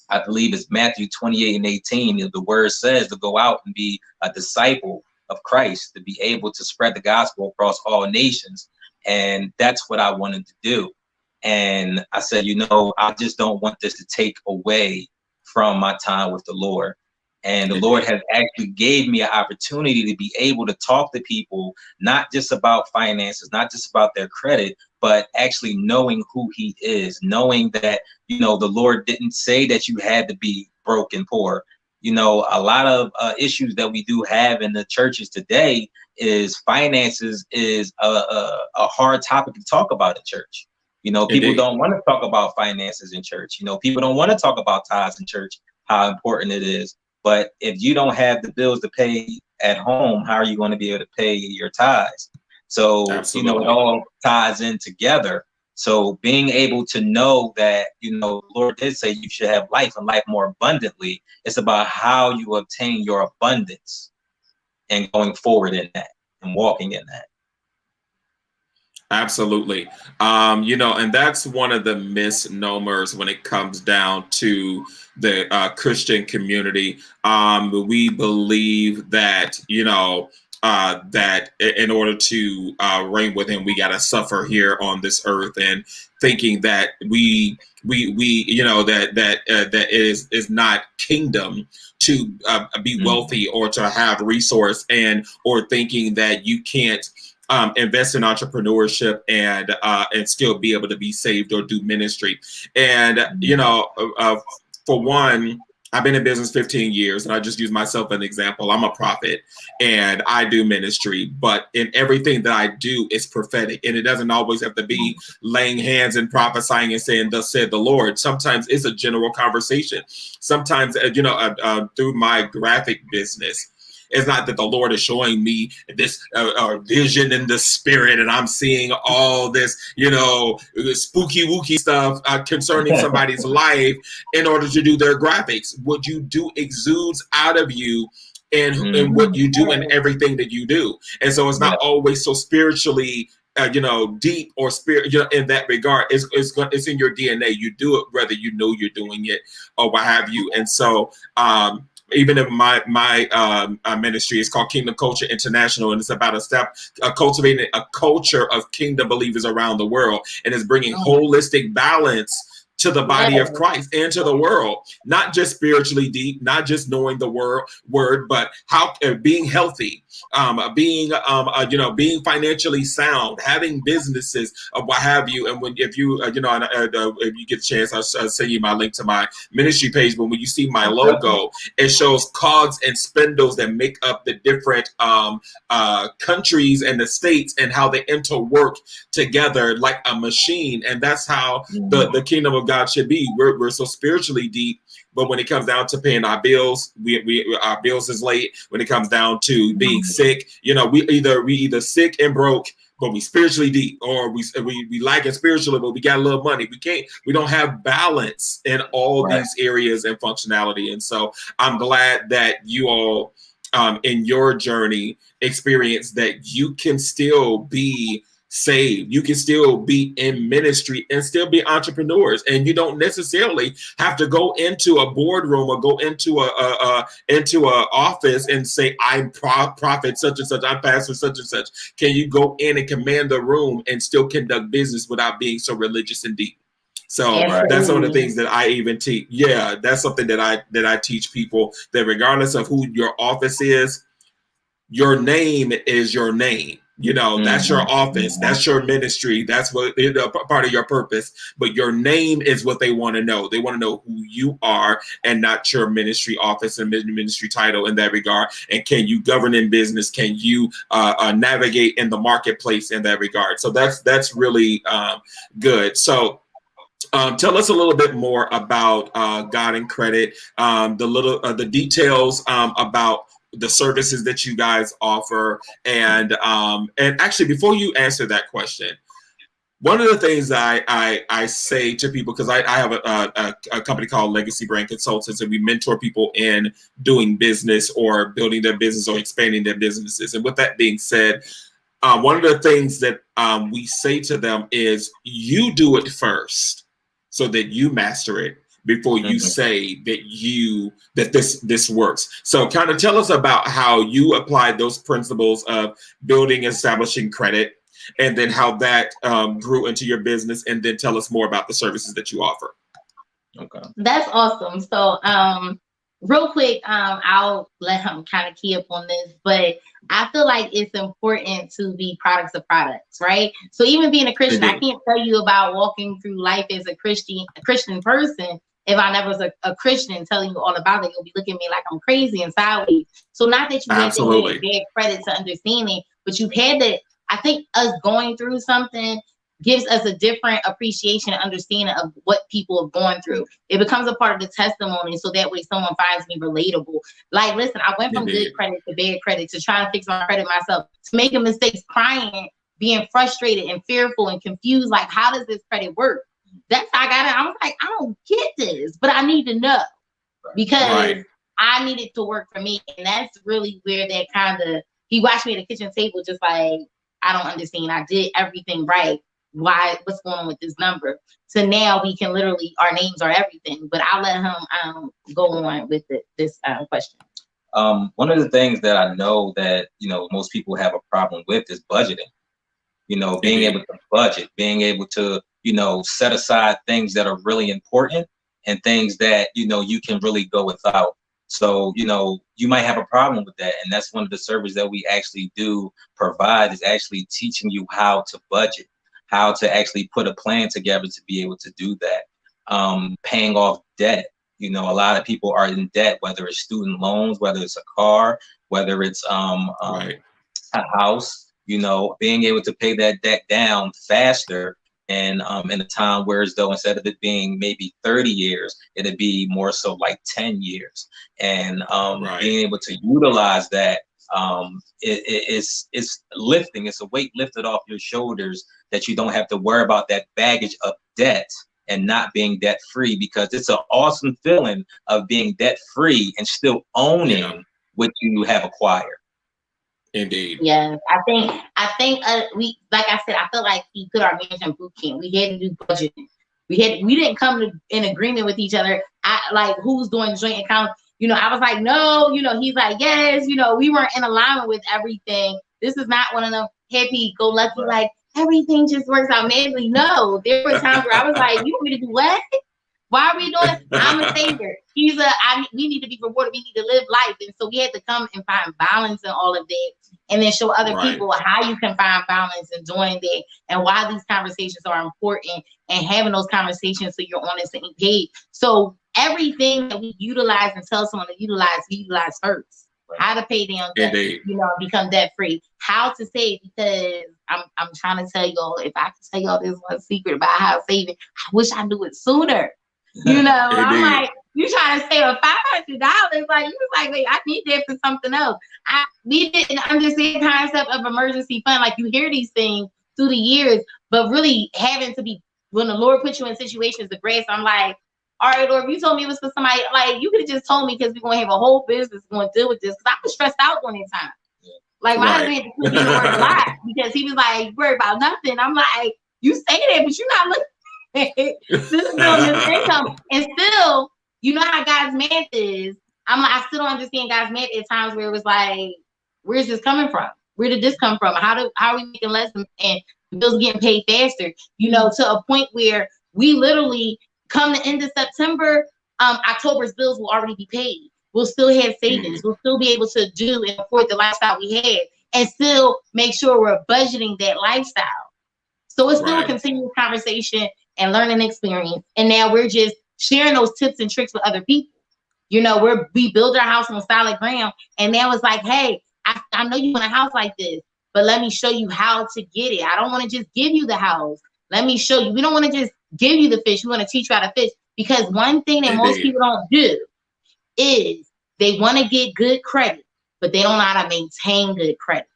it's Matthew 28:18. The word says to go out and be a disciple of Christ, to be able to spread the gospel across all nations. And that's what I wanted to do. And I said, you know, I just don't want this to take away from my time with the Lord. And the Lord has actually gave me an opportunity to be able to talk to people, not just about finances, not just about their credit, but actually knowing who he is, knowing that, you know, the Lord didn't say that you had to be broke and poor. You know, a lot of issues that we do have in the churches today is finances is a hard topic to talk about in church. You know, people Indeed. don't want to talk about finances in church. You know, people don't want to talk about tithes in church, how important it is. But if you don't have the bills to pay at home, how are you going to be able to pay your tithes? So, you know, it Absolutely. all ties in together. So being able to know that, you know, the Lord did say you should have life and life more abundantly. It's about how you obtain your abundance and going forward in that and walking in that. Absolutely. You know, and that's one of the misnomers when it comes down to the Christian community. We believe that, you know, that in order to reign with him, we got to suffer here on this earth, and thinking that you know, that is not kingdom to be wealthy or to have resource, and or thinking that you can't invest in entrepreneurship and still be able to be saved or do ministry. And you know, for one, I've been in business 15 years, and I just use myself as an example. I'm a prophet and I do ministry, but in everything that I do is prophetic, and it doesn't always have to be laying hands and prophesying and saying, "Thus said the Lord." Sometimes it's a general conversation. Sometimes, you know, through my graphic business, it's not that the Lord is showing me this vision in the spirit, and I'm seeing all this, you know, spooky wooky stuff concerning somebody's life in order to do their graphics. What you do exudes out of you and what you do and everything that you do. And so it's not always so spiritually you know, deep or spirit, you know, in that regard. It's in your DNA. You do it whether you know you're doing it or what have you. And so even if my ministry is called Kingdom Culture International, and it's about cultivating a culture of kingdom believers around the world, and it's bringing holistic balance to the body of Christ and to the world, not just spiritually deep, not just knowing the word, but how being healthy, being you know, being financially sound, having businesses, what have you. And if you you know, if you get a chance, I'll send you my link to my ministry page. But when you see my logo, it shows cogs and spindles that make up the different countries and the states, and how they interwork together like a machine. And that's how the kingdom of God should be. We're so spiritually deep, but when it comes down to paying our bills, our bills is late. When it comes down to being sick, you know, we either sick and broke, but we spiritually deep, or we lack in spiritually, but we got a little money. We don't have balance in all these areas and functionality. And so I'm glad that you all in your journey experience that you can still be saved. You can still be in ministry and still be entrepreneurs, and you don't necessarily have to go into a boardroom or go into a office and say, "I'm prophet such and such, I'm pastor such and such." Can you go in and command the room and still conduct business without being so religious and deep? So that's some of the things that I even teach. Yeah, that's something that I teach people, that regardless of who your office is, your name is your name. You know, that's your office, that's your ministry, that's what part of your purpose. But your name is what they want to know. They want to know who you are, and not your ministry office and ministry title in that regard. And can you govern in business? Can you navigate in the marketplace in that regard? So that's really good. So tell us a little bit more about God and Credit, the details about the services that you guys offer, and actually, before you answer that question, one of the things that I say to people, because I have a company called Legacy Brand Consultants, and we mentor people in doing business or building their business or expanding their businesses. And with that being said, one of the things that we say to them is, you do it first so that you master it before you say that this works. So kind of tell us about how you applied those principles of building and establishing credit, and then how that grew into your business, and then tell us more about the services that you offer. Okay. That's awesome. So real quick, I'll let him kind of key up on this, but I feel like it's important to be products of products, right? So even being a Christian, I can't tell you about walking through life as a Christian person if I never was a Christian telling you all about it. You'll be looking at me like I'm crazy and sideways. So not that you have to have bad credit to understand it, but you've had that. I think us going through something gives us a different appreciation and understanding of what people have gone through. It becomes a part of the testimony, so that way someone finds me relatable. Like, listen, I went from good credit to bad credit to trying to fix my credit myself, to making mistakes, crying, being frustrated and fearful and confused. Like, how does this credit work? That's how I got it. I was like, I don't get this, but I need to know, because I need it to work for me. And that's really where that kind of, he watched me at the kitchen table, just like, I don't understand. I did everything right. Why? What's going on with this number? So now we can literally, our names are everything. But I'll let him go on with this question. One of the things that I know that, you know, most people have a problem with is budgeting. You know, being able to budget, being able to, you know, set aside things that are really important and things that, you know, you can really go without. So, you know, you might have a problem with that. And that's one of the services that we actually do provide, is actually teaching you how to budget, how to actually put a plan together to be able to do that. Paying off debt. You know, a lot of people are in debt, whether it's student loans, whether it's a car, whether it's a house, you know, being able to pay that debt down faster. And in a time where, as though instead of it being maybe 30 years, it'd be more so like 10 years. And being able to utilize that, it's lifting, it's a weight lifted off your shoulders, that you don't have to worry about that baggage of debt and not being debt free, because it's an awesome feeling of being debt free and still owning what you have acquired. Indeed. Yes, I think we, like I said, I feel like he put our marriage in boot camp. We had to do budgeting. We didn't come to in agreement with each other. Like, who's doing joint accounts. You know, I was like, no. You know, he's like, yes. You know, we weren't in alignment with everything. This is not one of them happy-go-lucky, like everything just works out magically. No, there were times where I was like, you want me to do what? Why are we doing it? I'm a savior. We need to be rewarded. We need to live life. And so we had to come and find balance in all of that, and then show other people how you can find balance in doing that, and why these conversations are important, and having those conversations so you're on the same page. So everything that we utilize and tell someone to utilize, we utilize first. How to pay down debt, you know, become debt free. How to save, because I'm trying to tell y'all, if I can tell y'all this one secret about how to save it, I wish I knew it sooner. You know, I'm like, you trying to save $500? Like, you was like, wait, I need that for something else. We didn't understand the concept of emergency fund. Like, you hear these things through the years, but really having to be, when the Lord puts you in situations of grace, I'm like, all right, Lord, if you told me it was for somebody, like, you could have just told me, because we're going to have a whole business going to deal with this. Because I was stressed out during that time. Like, my husband had to put me to work a lot, because he was like, worry about nothing. I'm like, you say that, but you're not looking. This is this income. And still, you know how God's math is. I'm like, I still don't understand God's math at times where it was like, where's this coming from? Where did this come from? How are we making less and bills getting paid faster? You know, to a point where we literally come the end of September, October's bills will already be paid. We'll still have savings. We'll still be able to do and afford the lifestyle we had, and still make sure we're budgeting that lifestyle. So it's still a continuous conversation and learning experience. And now we're just sharing those tips and tricks with other people. You know, we build our house on solid ground, and now it's like, hey, I know you want a house like this, but let me show you how to get it. I don't want to just give you the house. Let me show you. We don't want to just give you the fish. We want to teach you how to fish. Because one thing that most people don't do is they want to get good credit, but they don't know how to maintain good credit.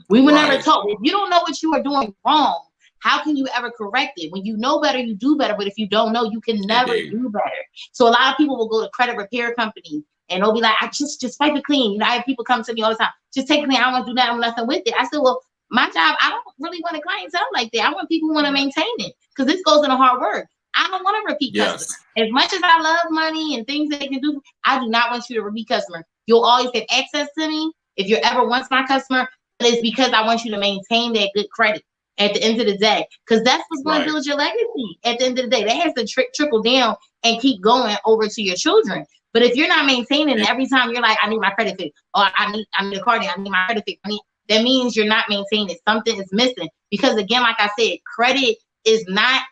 We were never taught. If you don't know what you are doing wrong, how can you ever correct it? When you know better, you do better. But if you don't know, you can never do better. So a lot of people will go to credit repair companies, and they'll be like, I just wipe it clean. You know, I have people come to me all the time, just take it clean. I don't want to do nothing with it. I said, well, my job, I don't really want a clientele like that. I want people who want to maintain it, because this goes into hard work. I don't want to repeat customers. As much as I love money and things that they can do, I do not want you to repeat customer. You'll always have access to me if you're ever once my customer, but it's because I want you to maintain that good credit at the end of the day, because that's what's going to build your legacy at the end of the day. That has to trickle down and keep going over to your children. But if you're not maintaining every time you're like, I need my credit fix, or I need a card, I need my credit fix, that means you're not maintaining it. Something is missing. Because again, like I said, credit is not,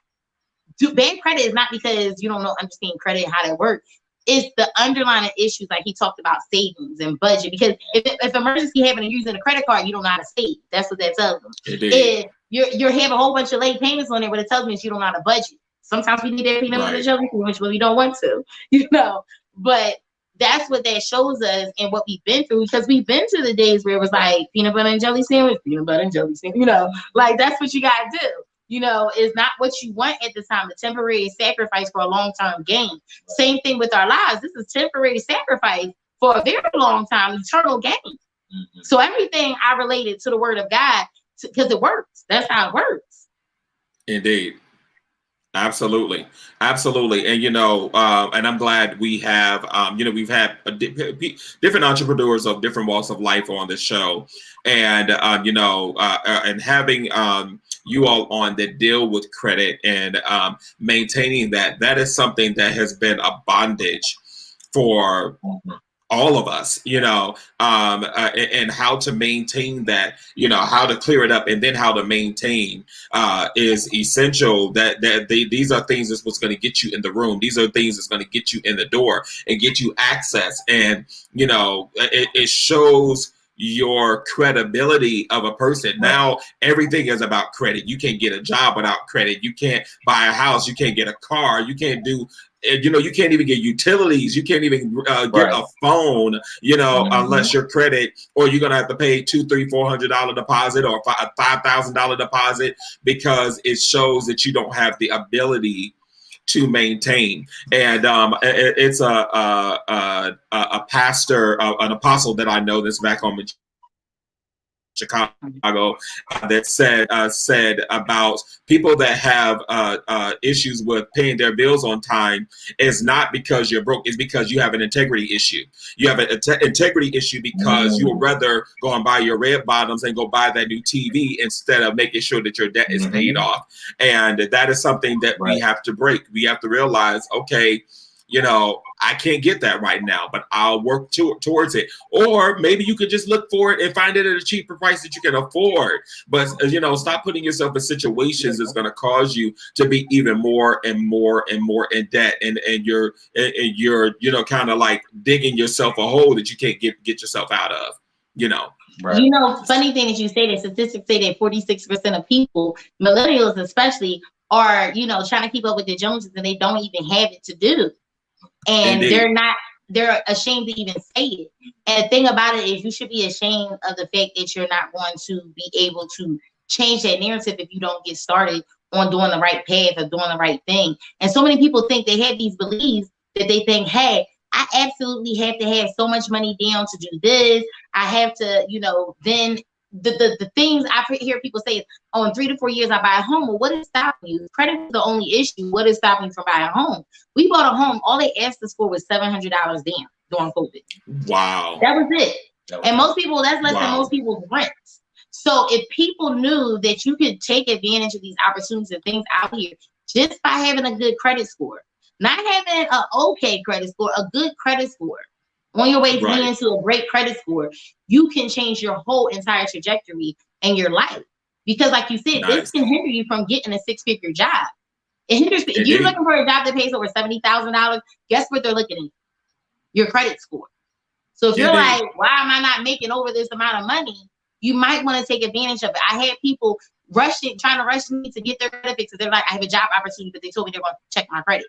bad credit is not because you don't understand credit and how that works. It's the underlying issues, like he talked about, savings and budget. Because if emergency happened and you're using a credit card, you don't know how to save. That's what that tells them. If you have a whole bunch of late payments on there, but it tells me that you don't know how to budget. Sometimes we need that peanut butter and jelly sandwich, but we don't want to, But that's what that shows us and what we've been through, because we've been to the days where it was like peanut butter and jelly sandwich, like that's what you gotta do. Is not what you want at the time. The temporary sacrifice for a long-term gain. Same thing with our lives. This is temporary sacrifice for a very long time, eternal gain. So everything I related to the word of God because it works. That's how it works. Indeed. Absolutely. Absolutely. And, and I'm glad we have, we've had different entrepreneurs of different walks of life on the show. And, and having you all on that deal with credit and maintaining that is something that has been a bondage for all of us, and how to maintain that, how to clear it up and then how to maintain is essential. These are things that's what's going to get you in the room. These are things that's going to get you in the door and get you access. And, it shows your credibility of a person. Now everything is about credit. You can't get a job without credit. You can't buy a house. You can't get a car. You can't do, you can't even get utilities. You can't even get a phone, unless your credit, or you're going to have to pay $200, $300, $400 deposit or $5,000 deposit because it shows that you don't have the ability to maintain. And it's a pastor, an apostle that I know that's back home in Chicago that said about people that have issues with paying their bills on time is not because you're broke, it's because you have an integrity issue. You have an integrity issue because you would rather go and buy your red bottoms and go buy that new TV instead of making sure that your debt is paid off. And that is something that we have to break. We have to realize, okay, I can't get that right now, but I'll work towards it. Or maybe you could just look for it and find it at a cheaper price that you can afford. But, stop putting yourself in situations that's going to cause you to be even more and more and more in debt. And you're kind of like digging yourself a hole that you can't get yourself out of, Right. Funny thing that you say that statistics say that 46% of people, millennials especially, are, trying to keep up with the Joneses and they don't even have it to do. And Indeed. They're ashamed to even say it. And the thing about it is you should be ashamed of the fact that you're not going to be able to change that narrative if you don't get started on doing the right path or doing the right thing. And so many people think they have these beliefs that they think, hey, I absolutely have to have so much money down to do this. I have to, then the things I hear people say is, oh, in 3 to 4 years I buy a home. Well, what is stopping you? Credit is the only issue. What is stopping you from buying a home? We bought a home. All they asked us for was $700 down during COVID. Wow. That was it. And most people, that's less than most people's rent. So if people knew that you could take advantage of these opportunities and things out here just by having a good credit score, not having an okay credit score, a good credit score, on your way into a great credit score, you can change your whole entire trajectory and your life. Because like you said, this can hinder you from getting a 6-figure job. It hinders people. If you're looking for a job that pays over $70,000, guess what they're looking at? Your credit score. So if you're like, why am I not making over this amount of money? You might want to take advantage of it. I had people trying to rush me to get their credit fixed. They're like, I have a job opportunity, but they told me they're going to check my credit.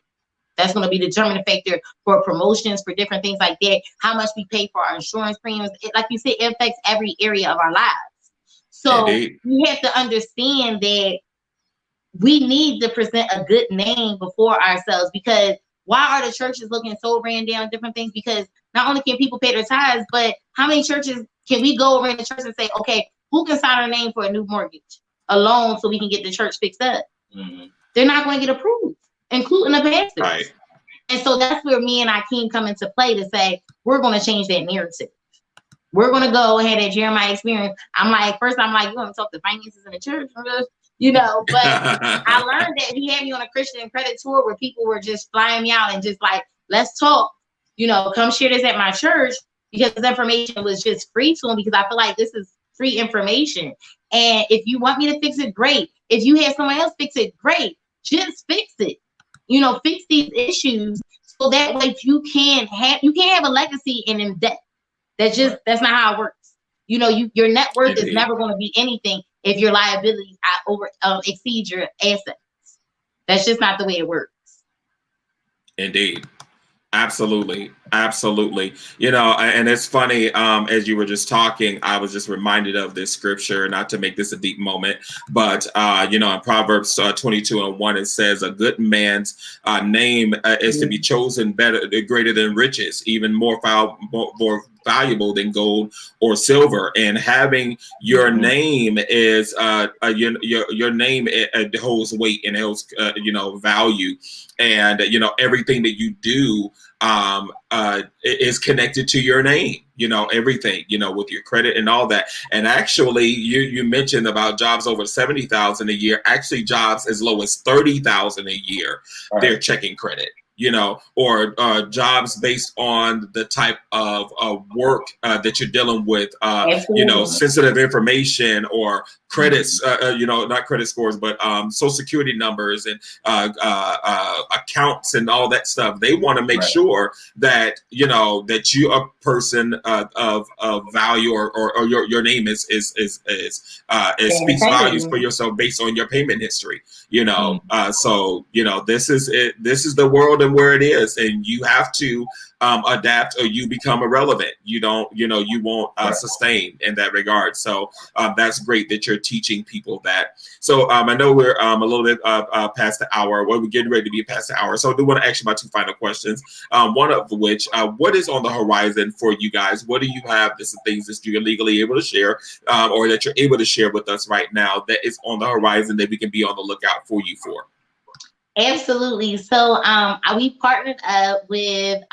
That's going to be the determining factor for promotions, for different things like that. How much we pay for our insurance premiums. Like you said, it affects every area of our lives. So we have to understand that we need to present a good name before ourselves, because why are the churches looking so ran down, different things? Because not only can people pay their tithes, but how many churches can we go over in the church and say, okay, who can sign our name for a new mortgage, a loan, so we can get the church fixed up? They're not going to get approved, including the pastors. Right. And so that's where me and Aikeem come into play to say, we're going to change that narrative. We're going to go ahead at Jeremiah experience. I'm like, you want to talk to finances in the church? But I learned that he had me on a Christian credit tour where people were just flying me out and just like, let's talk, come share this at my church, because this information was just free to him, because I feel like this is free information. And if you want me to fix it, great. If you have someone else fix it, great. Just fix it. Fix these issues so that way you can have a legacy in debt. That's not how it works. Your net worth is never going to be anything if your liabilities exceed your assets. That's just not the way it works. Indeed. Absolutely. Absolutely. You know, and it's funny, as you were just talking, I was just reminded of this scripture, not to make this a deep moment, but, you know, in Proverbs 22:1, it says, a good man's name is to be chosen greater than riches, even more valuable than gold or silver. And having your name is, your name, it holds weight and it holds, you know, value. And, you know, everything that you do is connected to your name, you know, everything, you know, with your credit and all that. And actually, you mentioned about jobs over 70,000 a year, actually jobs as low as 30,000 a year, they're checking credit, you know, or jobs based on the type of work that you're dealing with, you know, sensitive information or credits, you know, not credit scores, but social security numbers and accounts and all that stuff. They want to make sure that, you know, that you are a person of value, or your name is speaks values for yourself based on your payment history, you know. So, you know, this is it. This is the world and where it is, and you have to adapt or you become irrelevant. You don't, you know, you won't sustain in that regard. So that's great that you're teaching people that. So I know we're a little bit past the hour. Well, we're getting ready to be past the hour. So I do want to ask you about two final questions. One of which, what is on the horizon for you guys? What do you have? This is things that you're legally able to share, or that you're able to share with us right now that is on the horizon that we can be on the lookout for you for? Absolutely. So we partnered up with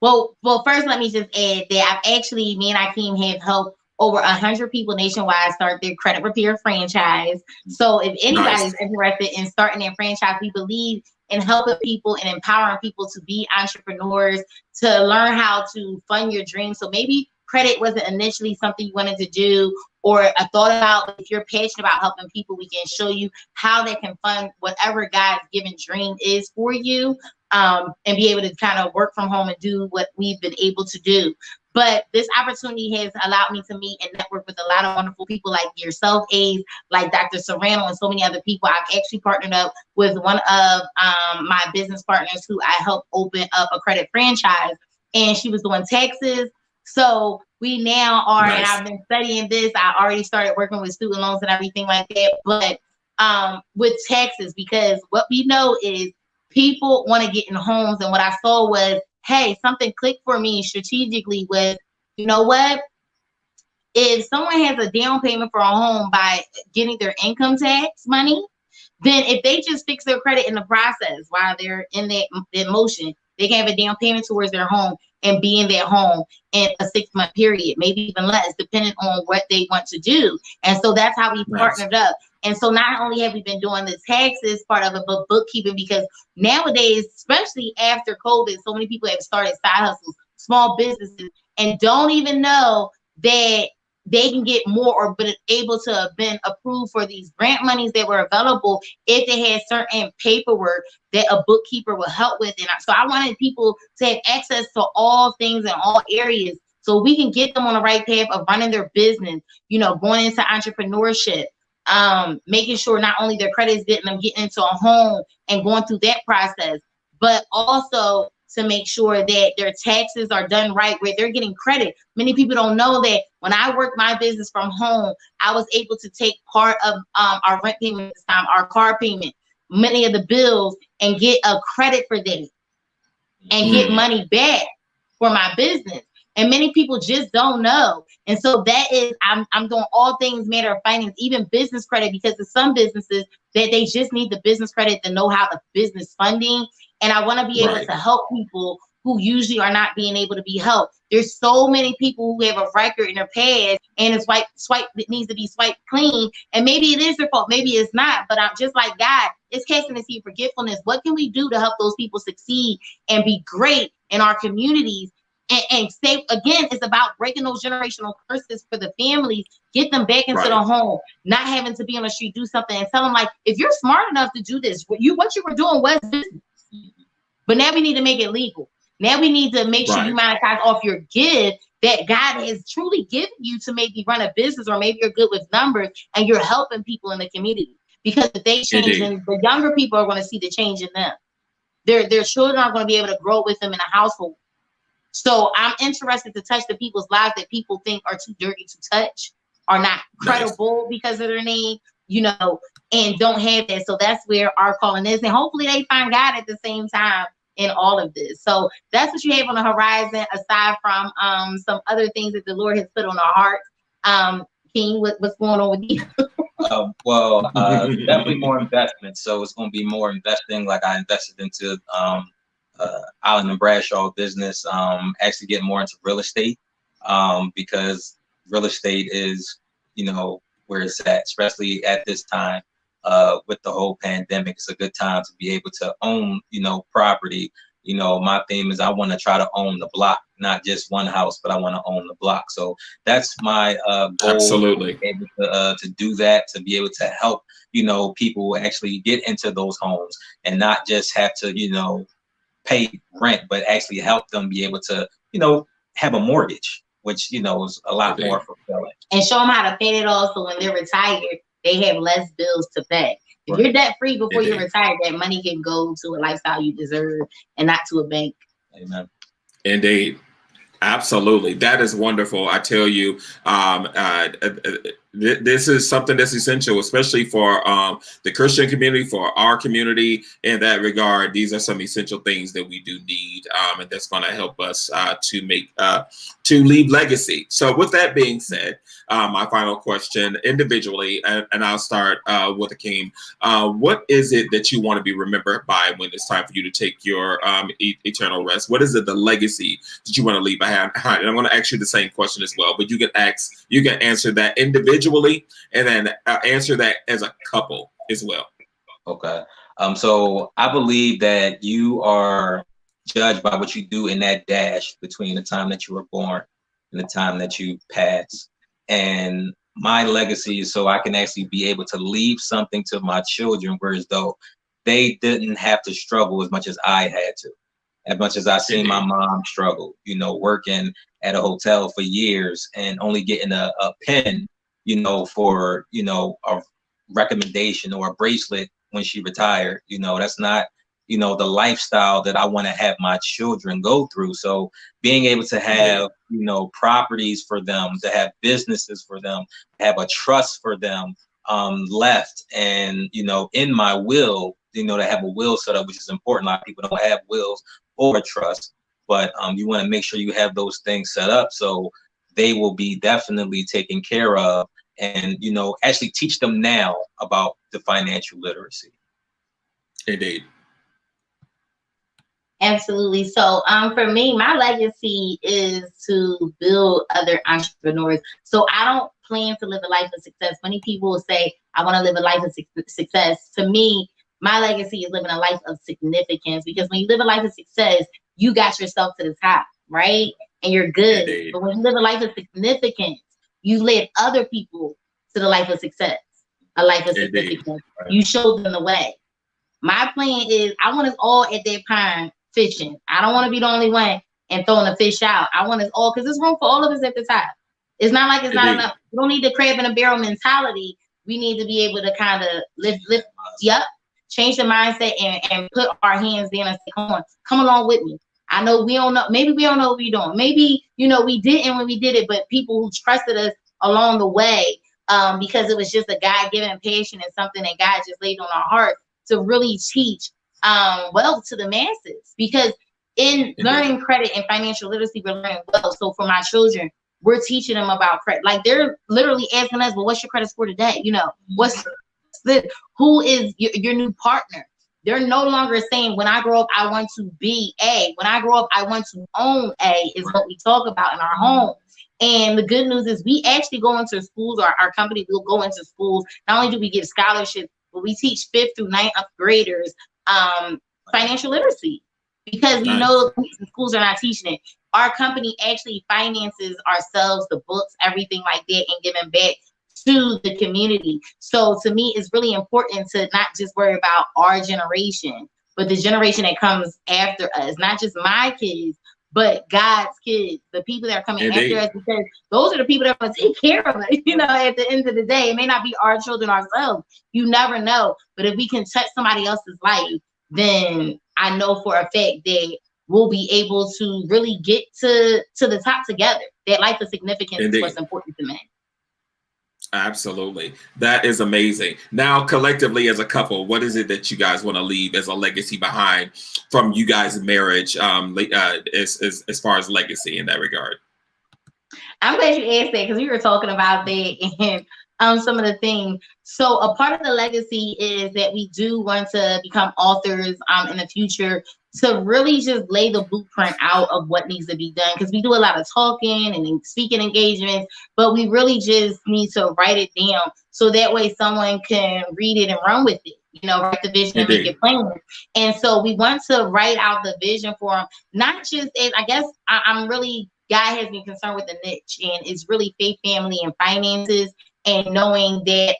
well, first let me just add that me and Aikeem have helped over 100 people nationwide start their credit repair franchise. So if anybody's interested in starting their franchise, we believe in helping people and empowering people to be entrepreneurs, to learn how to fund your dreams. So maybe credit wasn't initially something you wanted to do or a thought about, but if you're passionate about helping people, we can show you how they can fund whatever God's given dream is for you, and be able to kind of work from home and do what we've been able to do. But this opportunity has allowed me to meet and network with a lot of wonderful people like yourself, Ace, like Dr. Serrano, and so many other people. I've actually partnered up with one of my business partners who I helped open up a credit franchise, and she was doing taxes. So we now are, and I've been studying this. I already started working with student loans and everything like that. But with taxes, because what we know is people want to get in homes. And what I saw was, hey, something clicked for me strategically was, you know what? If someone has a down payment for a home by getting their income tax money, then if they just fix their credit in the process while they're in that motion, they can have a down payment towards their home and be in their home in a 6-month period, maybe even less, depending on what they want to do. And so that's how we partnered up. And so not only have we been doing the taxes part of it, but bookkeeping, because nowadays, especially after COVID, so many people have started side hustles, small businesses, and don't even know that they can get more or been able to have been approved for these grant monies that were available if they had certain paperwork that a bookkeeper will help with. And so I wanted people to have access to all things in all areas so we can get them on the right path of running their business, you know, going into entrepreneurship, making sure not only their credit is getting them getting into a home and going through that process, but also to make sure that their taxes are done right, where they're getting credit. Many people don't know that when I worked my business from home, I was able to take part of our rent payment this time, our car payment, many of the bills, and get a credit for them and get money back for my business. And many people just don't know. And so that is, I'm doing all things matter of finance, even business credit, because there's some businesses that they just need the business credit to know how the business funding. And I want to be able to help people who usually are not being able to be helped. There's so many people who have a record in their past and it's it needs to be swiped clean. And maybe it is their fault, maybe it's not. But I'm just like God, it's casting to see forgetfulness. What can we do to help those people succeed and be great in our communities? And say, again, it's about breaking those generational curses for the families, get them back into the home, not having to be on the street, do something, and tell them, like, if you're smart enough to do this, what you were doing was business. But now we need to make it legal. Now we need to make sure you monetize off your gift that God has truly given you to maybe run a business, or maybe you're good with numbers and you're helping people in the community. Because if they change, then the younger people are going to see the change in them. Their children are going to be able to grow with them in a household. So I'm interested to touch the people's lives that people think are too dirty to touch, are not credible because of their name, you know, and don't have that. So that's where our calling is. And hopefully they find God at the same time in all of this. So that's what you have on the horizon, aside from some other things that the Lord has put on our hearts. King, what's going on with you? Definitely more investment. So it's going to be more investing. Like I invested into Island and Bradshaw business, actually getting more into real estate, because real estate is, you know, where it's at, especially at this time with the whole pandemic. It's a good time to be able to own, you know, property. You know, my theme is I want to try to own the block, not just one house, but I want to own the block. So that's my goal. Absolutely. To be able to do that, to be able to help, you know, people actually get into those homes and not just have to, you know, pay rent, but actually help them be able to, you know, have a mortgage, which, you know, is a lot more fulfilling. And show them how to pay it all, so when they're retired, they have less bills to pay. If you're debt free before you're retired, that money can go to a lifestyle you deserve and not to a bank. Amen. Indeed. Absolutely. That is wonderful. I tell you, this is something that's essential, especially for the Christian community, for our community. In that regard, these are some essential things that we do need, and that's going to help us to leave legacy. So with that being said, my final question individually, and I'll start with Aikeem. What is it that you want to be remembered by when it's time for you to take your eternal rest? What is it, the legacy that you want to leave behind? And I'm going to ask you the same question as well, but you can answer that individually, and then answer that as a couple as well. Okay. So I believe that you are judged by what you do in that dash between the time that you were born and the time that you pass. And my legacy is so I can actually be able to leave something to my children, whereas though they didn't have to struggle as much as I had to. As much as I seen my mom struggle, you know, working at a hotel for years and only getting a pen, you know, for, you know, a recommendation or a bracelet when she retired. You know, that's not, you know, the lifestyle that I want to have my children go through. So being able to have, you know, properties for them, to have businesses for them, have a trust for them left, and, you know, in my will, you know, to have a will set up, which is important. A lot of people don't have wills or trust, but you want to make sure you have those things set up so they will be definitely taken care of, and, you know, actually teach them now about the financial literacy. Indeed. Absolutely. So for me, my legacy is to build other entrepreneurs. So I don't plan to live a life of success. Many people will say, I want to live a life of success. To me, my legacy is living a life of significance, because when you live a life of success, you got yourself to the top, right? And you're good. Indeed. But when you live a life of significance, you led other people to the life of success, a life of significance. You showed them the way. My plan is I want us all at that pond fishing. I don't want to be the only one and throwing the fish out. I want us all, because there's room for all of us at the top. It's not like it's not enough. We don't need the crab in a barrel mentality. We need to be able to kind of lift, change the mindset and put our hands down and say, come along with me. I know we don't know. Maybe we don't know what we're doing. Maybe, you know, we didn't when we did it, but people who trusted us along the way, because it was just a God-given passion and something that God just laid on our heart to really teach wealth to the masses. Because in learning credit and financial literacy, we're learning wealth. So for my children, we're teaching them about credit. Like, they're literally asking us, well, what's your credit score today? You know, who is your new partner? They're no longer saying, when I grow up, I want to be A. When I grow up, I want to own A, is what we talk about in our home. And the good news is we actually go into schools, or our company will go into schools. Not only do we give scholarships, but we teach 5th through 9th graders financial literacy, because we know the schools are not teaching it. Our company actually finances ourselves, the books, everything like that, and giving back to the community. So to me, it's really important to not just worry about our generation, but the generation that comes after us, not just my kids, but God's kids, the people that are coming Indeed. after us, because those are the people that are going to take care of us. You know, at the end of the day, it may not be our children ourselves. You never know. But if we can touch somebody else's life, then I know for a fact that we'll be able to really get to the top together. That life of significance Indeed. is what's important to me. Absolutely. That is amazing. Now, collectively as a couple, what is it that you guys want to leave as a legacy behind from you guys' marriage, as far as legacy in that regard? I'm glad you asked that because we were talking about that and some of the things. So a part of the legacy is that we do want to become authors in the future, to really just lay the blueprint out of what needs to be done, because we do a lot of talking and speaking engagements, but we really just need to write it down so that way someone can read it and run with it. You know, write the vision and make it plain. And so we want to write out the vision for them, not just as, I guess I'm really, God has been concerned with the niche, and it's really faith, family, and finances, and knowing that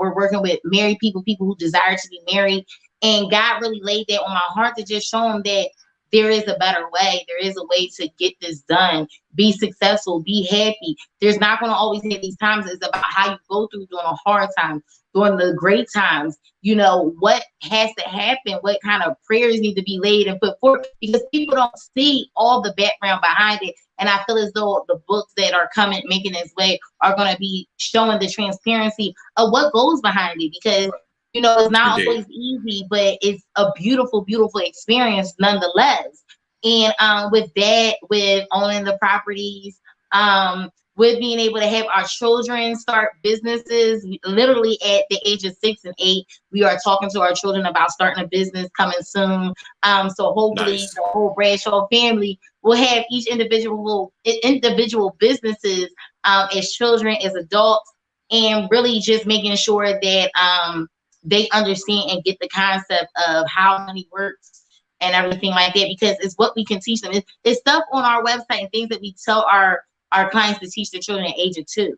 we're working with married people who desire to be married. And God really laid that on my heart to just show them that there is a better way. There is a way to get this done, be successful, be happy. There's not going to always have these times. It's about how you go through during the hard times, during the great times. You know, what has to happen, what kind of prayers need to be laid and put forth, because people don't see all the background behind it. And I feel as though the books that are coming, making its way, are going to be showing the transparency of what goes behind it, because you know, it's not always easy, but it's a beautiful, beautiful experience nonetheless. And with that, with owning the properties, with being able to have our children start businesses, literally at the age of 6 and 8, we are talking to our children about starting a business coming soon. So hopefully the whole Bradshaw family will have each individual businesses as children, as adults, and really just making sure that they understand and get the concept of how money works and everything like that, because it's what we can teach them. It's stuff on our website and things that we tell our clients to teach their children at age of 2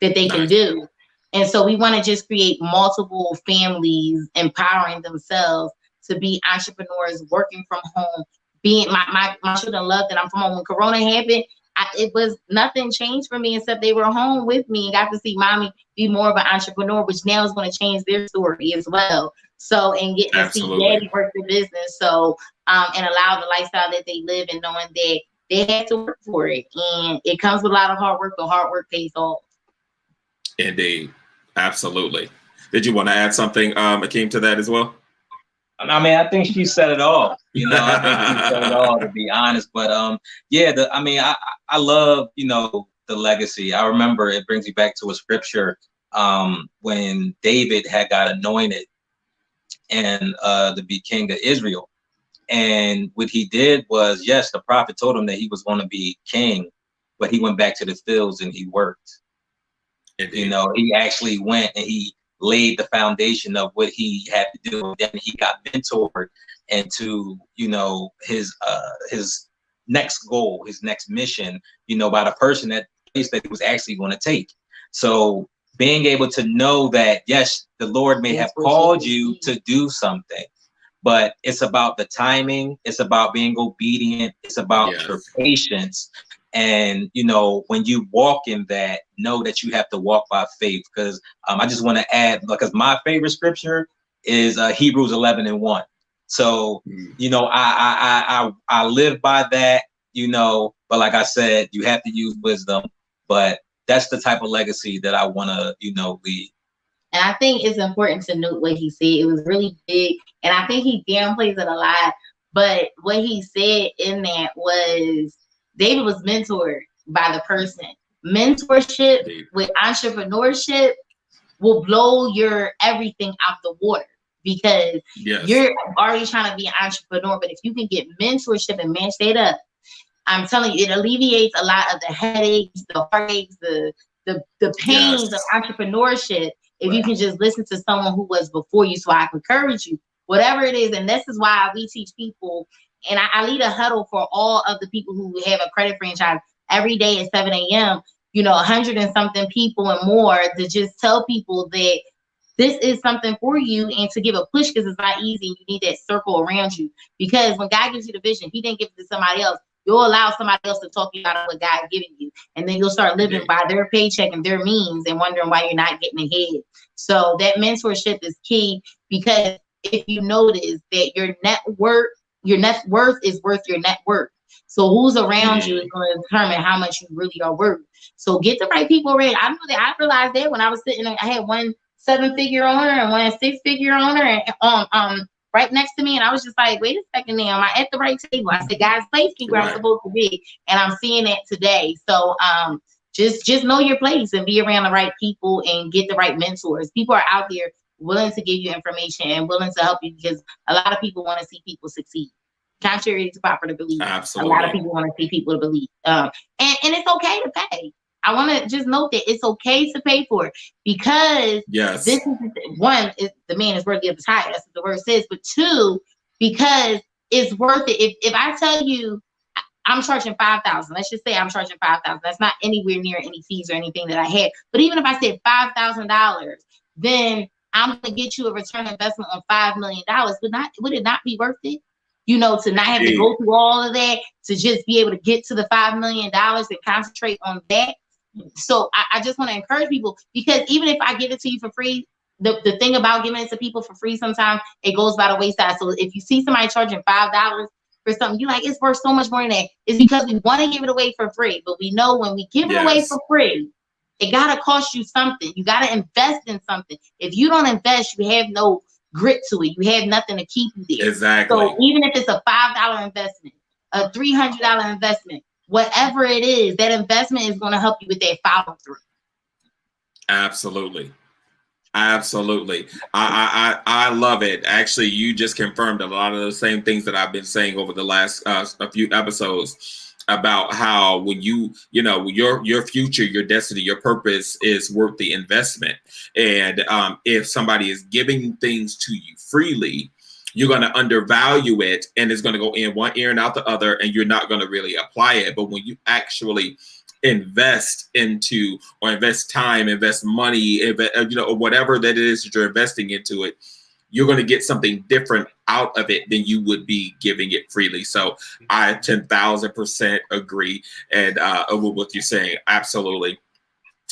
that they can do. And so we want to just create multiple families empowering themselves to be entrepreneurs, working from home. Being my children love that I'm from home. When Corona happened, it was nothing changed for me except they were home with me and got to see mommy be more of an entrepreneur, which now is going to change their story as well. So, and getting to see daddy work the business. So, and allow the lifestyle that they live and knowing that they have to work for it. And it comes with a lot of hard work, but hard work pays off. Indeed. Absolutely. Did you want to add something, Aikeem, to that as well? I mean, I think she said it all. You know, I think she said it all, to be honest. But yeah, I love, you know, the legacy. I remember it brings me back to a scripture when David had got anointed and to be king of Israel. And what he did was, yes, the prophet told him that he was going to be king, but he went back to the fields and he worked. Indeed. You know, he actually went and he laid the foundation of what he had to do. And then he got mentored into, you know, his next goal, his next mission, you know, by the person that he was actually going to take. So being able to know that, yes, the Lord may have called you to do something, but it's about the timing. It's about being obedient. It's about your patience. And, you know, when you walk in that, know that you have to walk by faith. Because I just want to add, because my favorite scripture is Hebrews 11:1. So, you know, I live by that, you know, but like I said, you have to use wisdom. But that's the type of legacy that I want to, you know, leave. And I think it's important to note what he said. It was really big. And I think he downplays it a lot. But what he said in that was, David was mentored by the person. Mentorship with entrepreneurship will blow your everything out the water, because you're already trying to be an entrepreneur. But if you can get mentorship and match that up, I'm telling you, it alleviates a lot of the headaches, the heartaches, the pains of entrepreneurship. If you can just listen to someone who was before you. So I encourage you, whatever it is. And this is why we teach people. And I lead a huddle for all of the people who have a credit franchise every day at 7 a.m., you know, 100 and something people and more, to just tell people that this is something for you and to give a push, because it's not easy. You need that circle around you, because when God gives you the vision, he didn't give it to somebody else. you'll allow somebody else to talk you out of what God's giving you. And then you'll start living by their paycheck and their means and wondering why you're not getting ahead. So that mentorship is key, because if you notice that your net worth is worth your net worth. So who's around you is going to determine how much you really are worth. So get the right people around. I know that I realized that when I was sitting, I had one 7-figure owner and one 6-figure owner and right next to me, and I was just like, wait a second now, am I at the right table? I said, God's placed me where I'm supposed to be, and I'm seeing that today. So just know your place and be around the right people and get the right mentors. People are out there willing to give you information and willing to help you, because a lot of people want to see people succeed. Contrary to popular belief, Absolutely. A lot of people want to see people to believe, and it's okay to pay. I want to just note that it's okay to pay for it, because this is one, the man is worthy of his hire. That's what the word says. But two, because it's worth it. If I tell you I'm charging $5,000, let's just say I'm charging $5,000. That's not anywhere near any fees or anything that I had. But even if I said $5,000, then I'm going to get you a return investment on $5 million. Would it not be worth it? You know, to not have to go through all of that, to just be able to get to the $5 million and concentrate on that. So I just want to encourage people, because even if I give it to you for free, the thing about giving it to people for free, sometimes it goes by the wayside. So if you see somebody charging $5 for something, you like, it's worth so much more than that. It's because we want to give it away for free. But we know when we give it away for free, it got to cost you something. You got to invest in something. If you don't invest, you have no grit to it. You have nothing to keep you there. Exactly. So even if it's a $5 investment, a $300 investment, whatever it is, that investment is going to help you with that follow through. Absolutely. I love it. Actually, you just confirmed a lot of the same things that I've been saying over the last a few episodes about how when you know, your future, your destiny, your purpose is worth the investment. And if somebody is giving things to you freely, you're going to undervalue it, and it's going to go in one ear and out the other, and you're not going to really apply it. But when you actually invest into, or invest time, invest money, or whatever that it is that you're investing into it, you're going to get something different out of it than you would be giving it freely. So I 10,000% agree, and with what you're saying. Absolutely.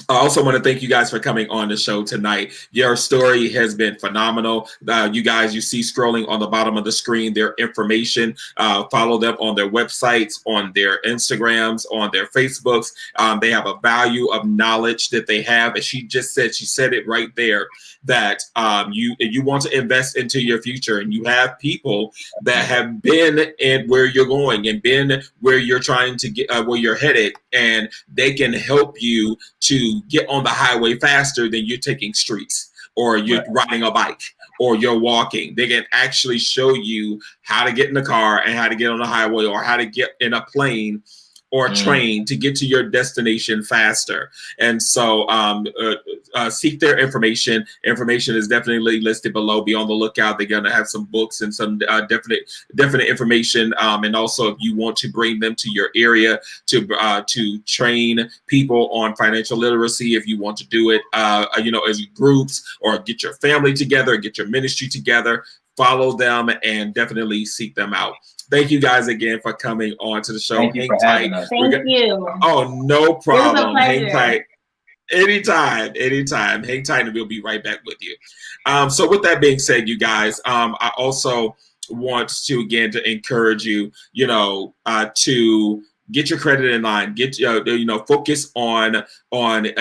I also want to thank you guys for coming on the show tonight. Your story has been phenomenal. You guys, you see scrolling on the bottom of the screen, their information. Follow them on their websites, on their Instagrams, on their Facebooks. They have a value of knowledge that they have. And she said it right there, that you want to invest into your future, and you have people that have been in where you're going and been where you're trying to get, where you're headed, and they can help you to get on the highway faster than you're taking streets, or you're riding a bike, or you're walking. They can actually show you how to get in the car and how to get on the highway, or how to get in a plane or a train to get to your destination faster. And so seek their information. Information is definitely listed below. Be on the lookout. They're going to have some books and some definite information. And also, if you want to bring them to your area to train people on financial literacy, if you want to do it, as groups, or get your family together, get your ministry together, follow them and definitely seek them out. Thank you guys again for coming on to the show. Thank you for having us. Thank you. Oh, no problem. It was a pleasure. Hang tight. Anytime. Hang tight, and we'll be right back with you. So with that being said, you guys, I also want to again to encourage you, to get your credit in line, get focus on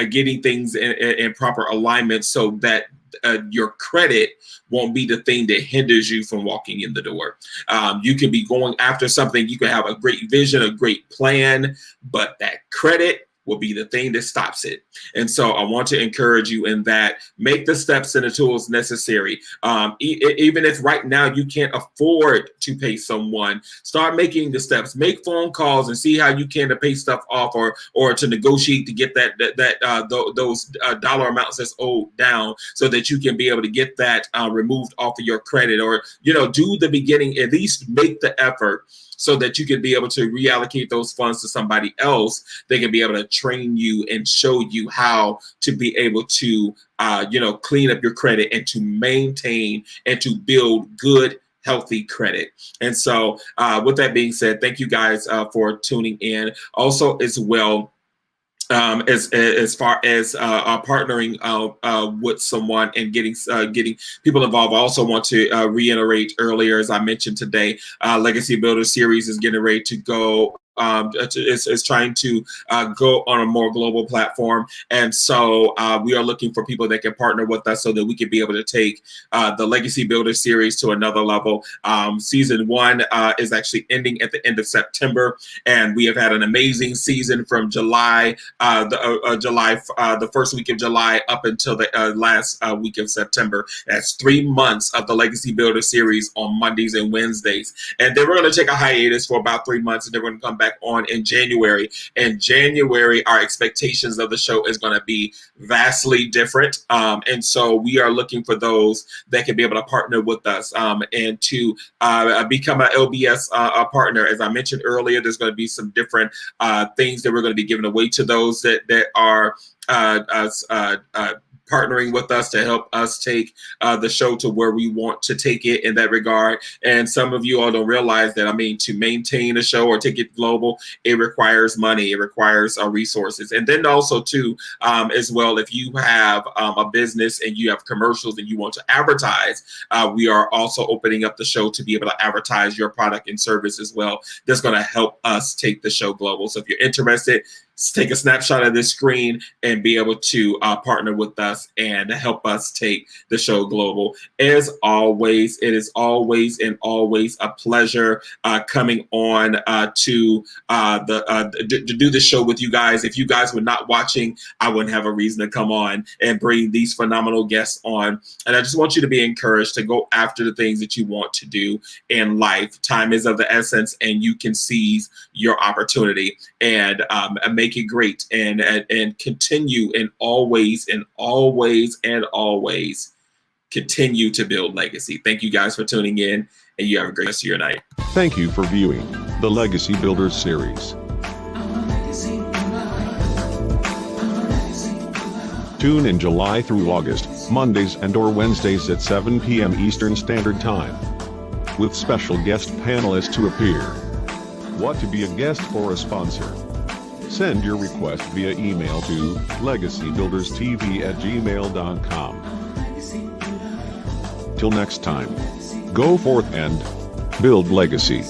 getting things in proper alignment, so that your credit won't be the thing that hinders you from walking in the door. You can be going after something. You can have a great vision, a great plan, but that credit will be the thing that stops it. And so I want to encourage you in that. Make the steps and the tools necessary. Even if right now you can't afford to pay someone, start making the steps. Make phone calls and see how you can to pay stuff off, or to negotiate to get those dollar amounts that's owed down, so that you can be able to get that removed off of your credit, or do the beginning. At least make the effort, so that you can be able to reallocate those funds to somebody else. They can be able to train you and show you how to be able to, clean up your credit, and to maintain and to build good, healthy credit. And so with that being said, thank you guys for tuning in. Also as well, as far as partnering with someone and getting people involved, I also want to reiterate earlier, as I mentioned today, Legacy Builder Series is getting ready to go. Is trying to go on a more global platform, and so we are looking for people that can partner with us so that we can be able to take the Legacy Builder Series to another level. Season 1 is actually ending at the end of September, and we have had an amazing season from July, the first week of July up until the last week of September. That's 3 months of the Legacy Builder Series on Mondays and Wednesdays, and then we're going to take a hiatus for about 3 months, and then we're going to come back on in January. In January, our expectations of the show is going to be vastly different. And so we are looking for those that can be able to partner with us and to become an LBS partner. As I mentioned earlier, there's going to be some different things that we're going to be giving away to those that are partnering with us to help us take the show to where we want to take it in that regard. And some of you all don't realize that, I mean, to maintain a show or take it global, it requires money, it requires resources. And then also too, as well, if you have a business and you have commercials and you want to advertise, we are also opening up the show to be able to advertise your product and service as well. That's going to help us take the show global. So if you're interested, take a snapshot of this screen and be able to partner with us and help us take the show global. As always, it is always a pleasure coming on to do the show with you guys. If you guys were not watching, I wouldn't have a reason to come on and bring these phenomenal guests on. And I just want you to be encouraged to go after the things that you want to do in life. Time is of the essence, and you can seize your opportunity and make it great and continue and always continue to build legacy. Thank you guys for tuning in, and you have a great rest of your night. Thank you for viewing the Legacy Builders series. Tune in July through August, Mondays and/or Wednesdays at 7 p.m. Eastern Standard Time, with special guest panelists to appear. Want to be a guest or a sponsor? Send your request via email to legacybuilderstv@gmail.com. Till next time, go forth and build legacy.